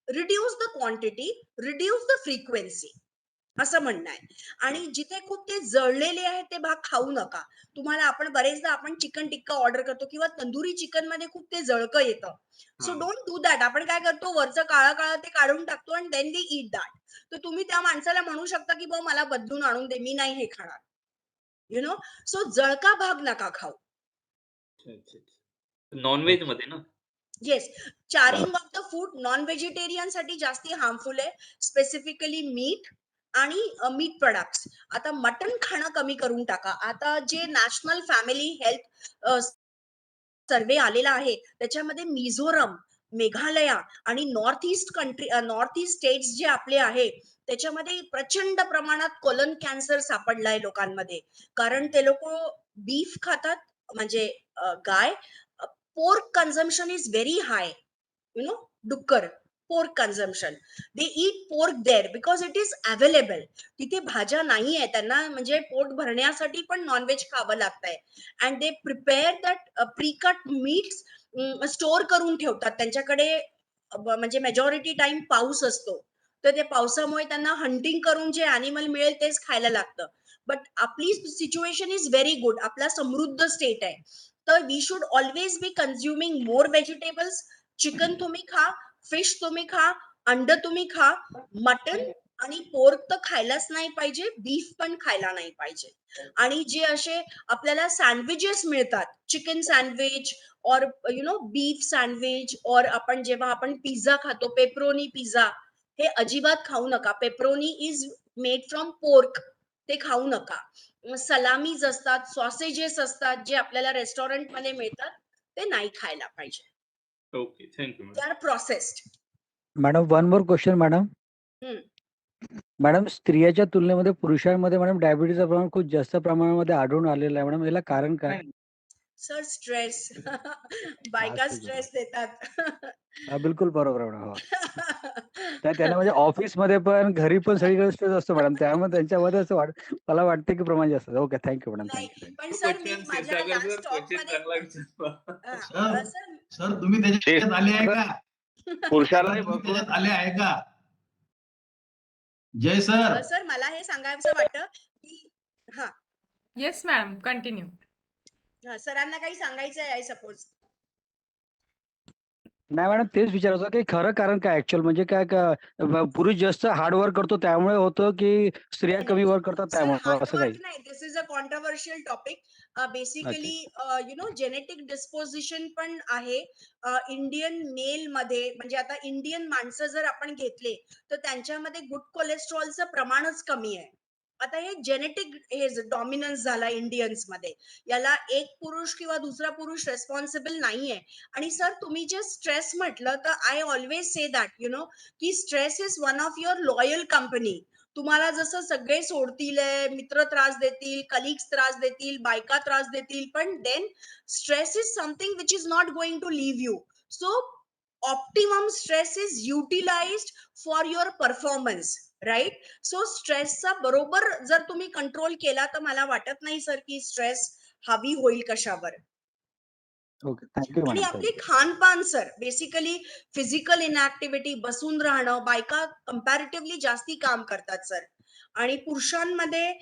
Reduce the quantity, reduce the frequency, असं म्हणणं आहे. आणि जिथे खूप ते जळलेले आहेत ते भाग खाऊ नका. तुम्हाला आपण बरेचदा आपण चिकन टिक्का ऑर्डर करतो किंवा तंदुरी चिकन मध्ये खूप ते जळकं येतं. सो हा. Don't do that. आपण काय करतो, वरचं काळं काळं ते काढून टाकतो आणि देन वी ईट दॅट. तर तुम्ही त्या माणसाला म्हणू शकता की भाऊ मला बदलून आणून दे, मी नाही हे खाणार. सो जळका भाग नका खाऊ. नॉनव्हेज मध्ये ना? Yes, charring of the food non vegetarian साठी जास्ती हार्मफुल आहे. स्पेसिफिकली मीट आणि मीट प्रोडक्ट्स. आता मटन खाणं कमी करून टाका. आता जे नॅशनल फॅमिली हेल्थ सर्वे आलेला आहे त्याच्यामध्ये मिझोरम, मेघालया आणि north east country, north east states जे आपले आहे त्याच्यामध्ये प्रचंड प्रमाणात कोलन कॅन्सर सापडलाय लोकांमध्ये. कारण ते लोक बीफ खातात, म्हणजे गाय. Pork consumption is very high. डुक्कर, pork consumption. They eat pork there because it is available. तिथे भाज्या नाही आहे त्यांना, म्हणजे पोट भरण्यासाठी पण नॉनव्हेज खावं लागतंय. And they prepare that pre-cut meets, store करून ठेवतात त्यांच्याकडे. म्हणजे मेजॉरिटी टाइम पाऊस असतो, तर ते पावसामुळे त्यांना हंटिंग करून जे अॅनिमल मिळेल तेच खायला लागतं. बट आपली सिच्युएशन इज व्हेरी गुड. आपला समृद्ध स्टेट आहे. तर we should always be consuming more vegetables. Chicken तुम्ही खा, फिश तुम्ही खा, अंड तुम्ही खा, मटन आणि पोर्क तर खायलाच नाही पाहिजे, बीफ पण खायला नाही पाहिजे. आणि जे असे आपल्याला सँडविचेस मिळतात, चिकन सँडविच और बीफ सँडविच, और आपण जेव्हा आपण पिझ्झा खातो, पेपरोनी पिझ्झा, हे अजिबात खाऊ नका. Pepperoni is made from pork, ते खाऊ नका. सलामीज असतात, सॉसेजेस असतात जे आपल्याला रेस्टॉरंट मध्ये मिळतात, ते नाही खायला पाहिजे. Okay. Thank you they madam. Are processed. Madam one more question madam. Hmm. Madam स्त्रियाच्या तुलनेमध्ये पुरुषांमध्ये मॅडम डायबिटीजचं प्रमाण खूप जास्त प्रमाणामध्ये आढळून आलेलं आहे मॅडम. याला कारण काय? Sir stress. बायका असं स्ट्रेस देतात. बिलकुल बरोबर आहे मॅडम. हो. तर त्यांना म्हणजे ऑफिसमध्ये पण घरी पण सगळीकडे स्ट्रेस असतो मॅडम. त्यामुळे त्यांच्यामध्ये असं मला वाटतं की प्रमाण जास्त. Okay, thank you madam. नाही, थँक्यू. पण सर मी क्वेश्चन माझ्या Kshirsagar sir, last talk question मध्ये चांगला विचारला. सर सर सर तुम्ही त्याच्यात आले आहे का? पुरुषालाही तुम्ही भरपूर त्याच्यात आले आहे का? जय सर. सर मला हे सांगायचं वाटतं की हा येस मॅडम, कंटिन्यू. सरांना काही सांगायचं आहे आय सपोज. नाही मॅडम, तेच विचारायचं होतं की खरं कारण काय ऍक्च्युअल म्हणजे काय पुरुष जास्त हार्डवर्क करतो त्यामुळे होतं की स्त्रिया कमी वर्क करतात सर त्यामुळे हार्ड असं काही? वर्क नाही, this is a controversial topic. Basically genetic disposition पण आहे इंडियन मेल मध्ये. म्हणजे आता इंडियन माणसं जर आपण घेतले तर त्यांच्यामध्ये गुड कोलेस्ट्रॉलचं प्रमाणच कमी आहे. आता हे जेनेटिक हे डॉमिनन्स झाला इंडियन्स मध्ये. याला एक पुरुष किंवा दुसरा पुरुष रेस्पॉन्सिबल नाहीये. आणि सर तुम्ही जे स्ट्रेस म्हटलं तर आय ऑलवेज से दॅट की stress is one of your loyal company. तुम्हाला जसं सगळे सोडतील, मित्र त्रास देतील, कलिग्स त्रास देतील, बायका त्रास देतील, पण then stress is something which is not going to leave you. So optimum stress is utilized for your performance, right? So स्ट्रेसचा बरोबर जर तुम्ही कंट्रोल केला तर मला वाटत नाही सर की स्ट्रेस हावी होईल कशावर. ओके, थँक्यू आणि मॅडम. आपली खानपान सर, बेसिकली फिजिकल इनॅक्टिव्हिटी, बसून राहणं, बायका कम्पॅरेटिव्हली जास्ती काम करतात सर. आणि पुरुषांमध्ये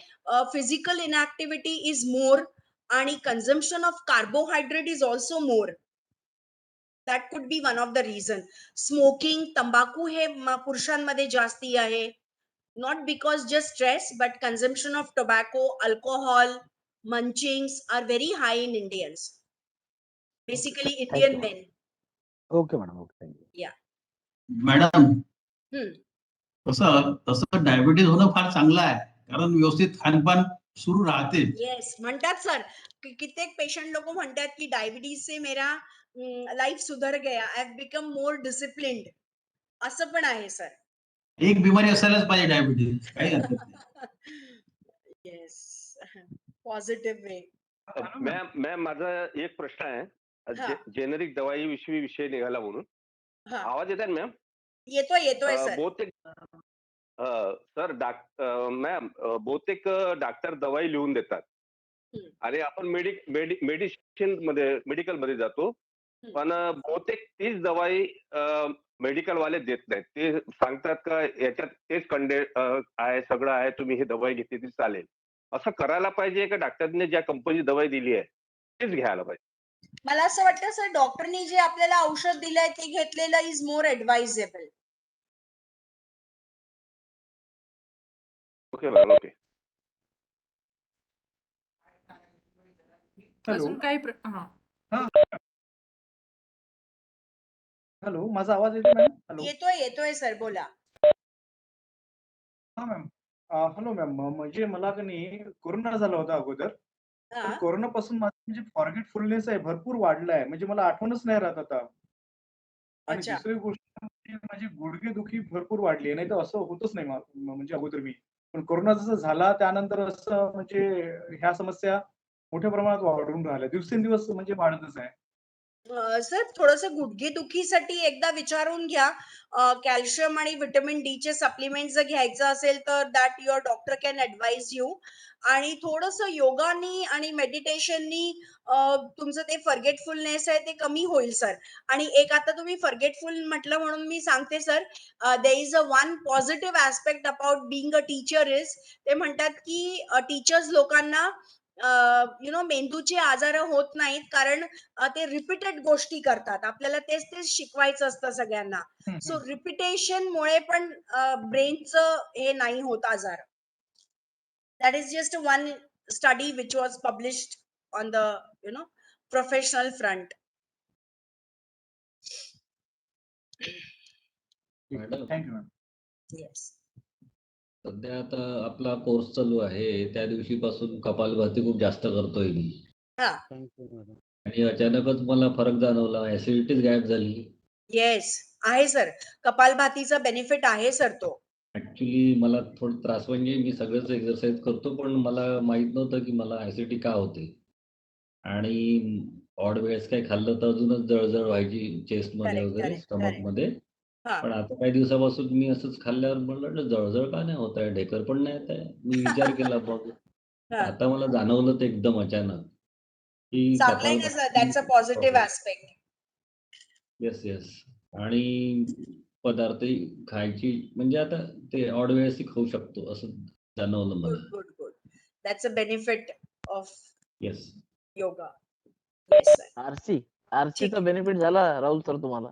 फिजिकल इनॅक्टिव्हिटी इज मोर आणि consumption of carbohydrate is also more. That could be one of the reason. Smoking, तंबाखू हे पुरुषांमध्ये जास्ती आहे. Not because just stress but consumption of tobacco, alcohol, munchings are very high in Indians. Basically Indian men. Okay madam, okay, thank you. Yeah madam hmm. तसं तसं डायबिटीज होणं फार चांगलं आहे, कारण व्यवस्थित खानपान सुरू राहते. येस, म्हणतात सर. कित्येक पेशंट लोक म्हणतात की डायबिटीज से मेरा लाईफ सुधर गया, I have become more disciplined. असं पण आहे सर. एक बिमारी असायलाच पाहिजे डायबिटीज, काही हरकत नाही. Yes, positive way. मॅम माझा एक प्रश्न आहे. हा. जेनेरिक दवाई विषय निघाला म्हणून. हा, आवाज येत आहे मॅम? येतोय सर. बहुतेक सर मॅम बहुतेक डॉक्टर दवाई लिहून देतात हम्म. आणि आपण मेडिकल मध्ये जातो, पण बहुतेक तीच दवाई मेडिकल वाले देत नाहीत. ते सांगतात का याच्यात तेच आहे, सगळं आहे, तुम्ही ही दवाई घेतली ती चालेल. असं करायला पाहिजे का डॉक्टरने ज्या कंपनी दवाई दिली आहे तेच घ्यायला पाहिजे? मला असं वाटतं सर, डॉक्टरनी जे आपल्याला औषध दिलंय ते घेतलेलं is more advisable. Okay ma'am, okay. अजून काही हा. हॅलो, माझा आवाज येतो मॅम? हॅलो. येतोय सर, बोला. हा मॅम. हॅलो मॅम, म्हणजे मला की नाही कोरोना झाला होता अगोदर. तर कोरोनापासून माझं म्हणजे फॉरगेटफुलनेस आहे भरपूर वाढलाय, म्हणजे मला आठवणच नाही राहत आता. आणि अच्छा. दुसरी गोष्ट म्हणजे माझी गुडघेदुखी भरपूर वाढली आहे. नाही तर असं होतच नाही म्हणजे अगोदर मी. पण कोरोना जसं झाला त्यानंतर असं म्हणजे ह्या समस्या मोठ्या प्रमाणात वाढून राहिल्या. दिवसेंदिवस म्हणजे वाढतच आहे. सर थोडंसं गुडघेदुखीसाठी एकदा विचारून घ्या. कॅल्शियम आणि व्हिटॅमिन डी चे सप्लिमेंट जर घ्यायचं असेल तर that your doctor can advise you. आणि थोडंसं योगानी आणि मेडिटेशननी तुमचं ते फॉरगेटफुलनेस आहे ते कमी होईल सर. आणि एक आता तुम्ही फॉरगेटफुल म्हटलं म्हणून मी सांगते sir, there is a one positive aspect about being a teacher is, ते म्हणतात की टीचर्स लोकांना मेंदूचे आजार होत नाहीत, कारण ते रिपीटेड गोष्टी करतात. आपल्याला तेच तेच शिकवायचं असतं सगळ्यांना. सो रिपिटेशन मुळे पण ब्रेनचं हे नाही होत आजार. That is just one study which was published on the professional front. Madam, thank you ma'am. Yes. सध्या आता आपला कोर्स चालू आहे, त्या दिवशीपासून कपालभाती खूप जास्त करतोय मी. हा. आणि अचानकच मला फरक जाणवला, ऍसिडिटीच गायब झाली. येस, आहे सर. कपालभातीचा बेनिफिट आहे सर तो. ऍक्च्युली मला थोडं त्रास, म्हणजे मी सगळंच एक्सरसाइज करतो पण मला माहित नव्हतं की मला ऍसिडिटी का होते. आणि ऑड वेळेस काही खाल्लं तर अजूनच जळजळ व्हायची चेस्ट मध्ये करेक्ट, वगैरे, करेक्ट, स्टमक करेक्ट. मध्ये. हा. पण आता काही दिवसापासून मी असंच खाल्ल्यावर म्हणलं जळजळ का नाही होत आहे, ढेकर पण नाही येत आहे. मी विचार केला मग हा. आता मला जाणवलं ते एकदम अचानक की चांगलं आहे ना sir, that's a positive aspect. Yes yes. आणि पदार्थ खायची म्हणजे आता ते ऑड वेळेस खाऊ शकतो असं जाणवलं गुड मला. Good good. That's a benefit of yes. Yoga. Yes sir. RC आरसीचा बेनिफिट झाला राहुल सर तुम्हाला.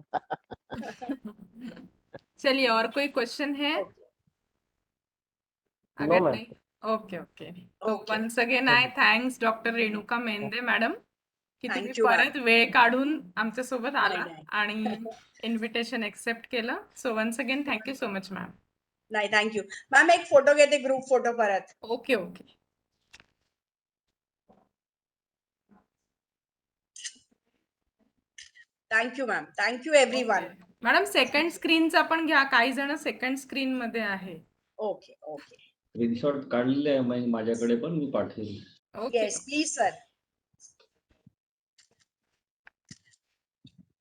चलिए, और कोई क्वेश्चन है? ओके अगर No, नहीं, ओके ओके. तो okay once again I thanks doctor Renuka Mende madam की तुम्ही थँक्यू मॅम. परत वेळ काढून आमच्यासोबत आला नाही. आणि इन्व्हिटेशन एक्सेप्ट केलं. So once again thank you so much ma'am. नाही थँक्यू मॅम. एक फोटो घेते, ग्रुप फोटो परत. Okay okay. Thank you ma'am. Thank you everyone. Madam second स्क्रीनचा पण घ्या. काही जण सेकंड स्क्रीन मध्ये आहे. Okay okay. स्क्रीनशॉट काढलेले आहे माझ्याकडे पण मी पाठवेल. Okay. Yes please sir.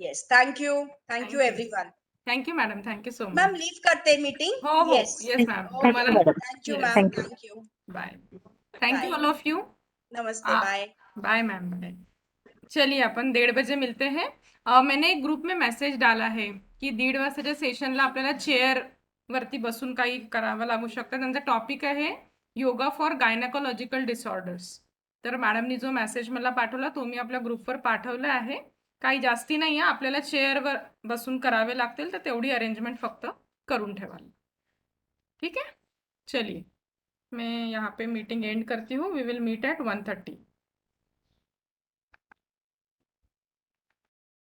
Yes thank you. Thank you you. Everyone. Thank you madam. Thank you so ma'am much. Leave करते मीटिंग. हो हो येस येस मॅम. ओके. तुम्हाला thank you Yes. Ma'am. Thank you. Bye. Thank you Bye. All of you. नमस्ते. बाय. Bye ma'am. बाय. चलिए अपन 1:30 बजे मिलते हैं. मैंने एक ग्रुप में मैसेज डाला है की 1:30 वाजताच्या सेशनला आपल्याला चेअर वरती बसून काही करावं लागू शकतं. त्यांचा टॉपिक आहे योगा फॉर गायनेकोलॉजिकल डिसऑर्डर्स. तर मॅडमनी जो मेसेज मला पाठवला तो मी आपल्या ग्रुपवर पाठवला आहे. काही जास्ती नाही आहे. आपल्याला चेअरवर बसून करावे लागतील, तर तेवढी अरेंजमेंट फक्त करून ठेवाल. ठीक है. चलिए मैं यहाँ पे मीटिंग एंड करती हूँ. We will meet at 1:30.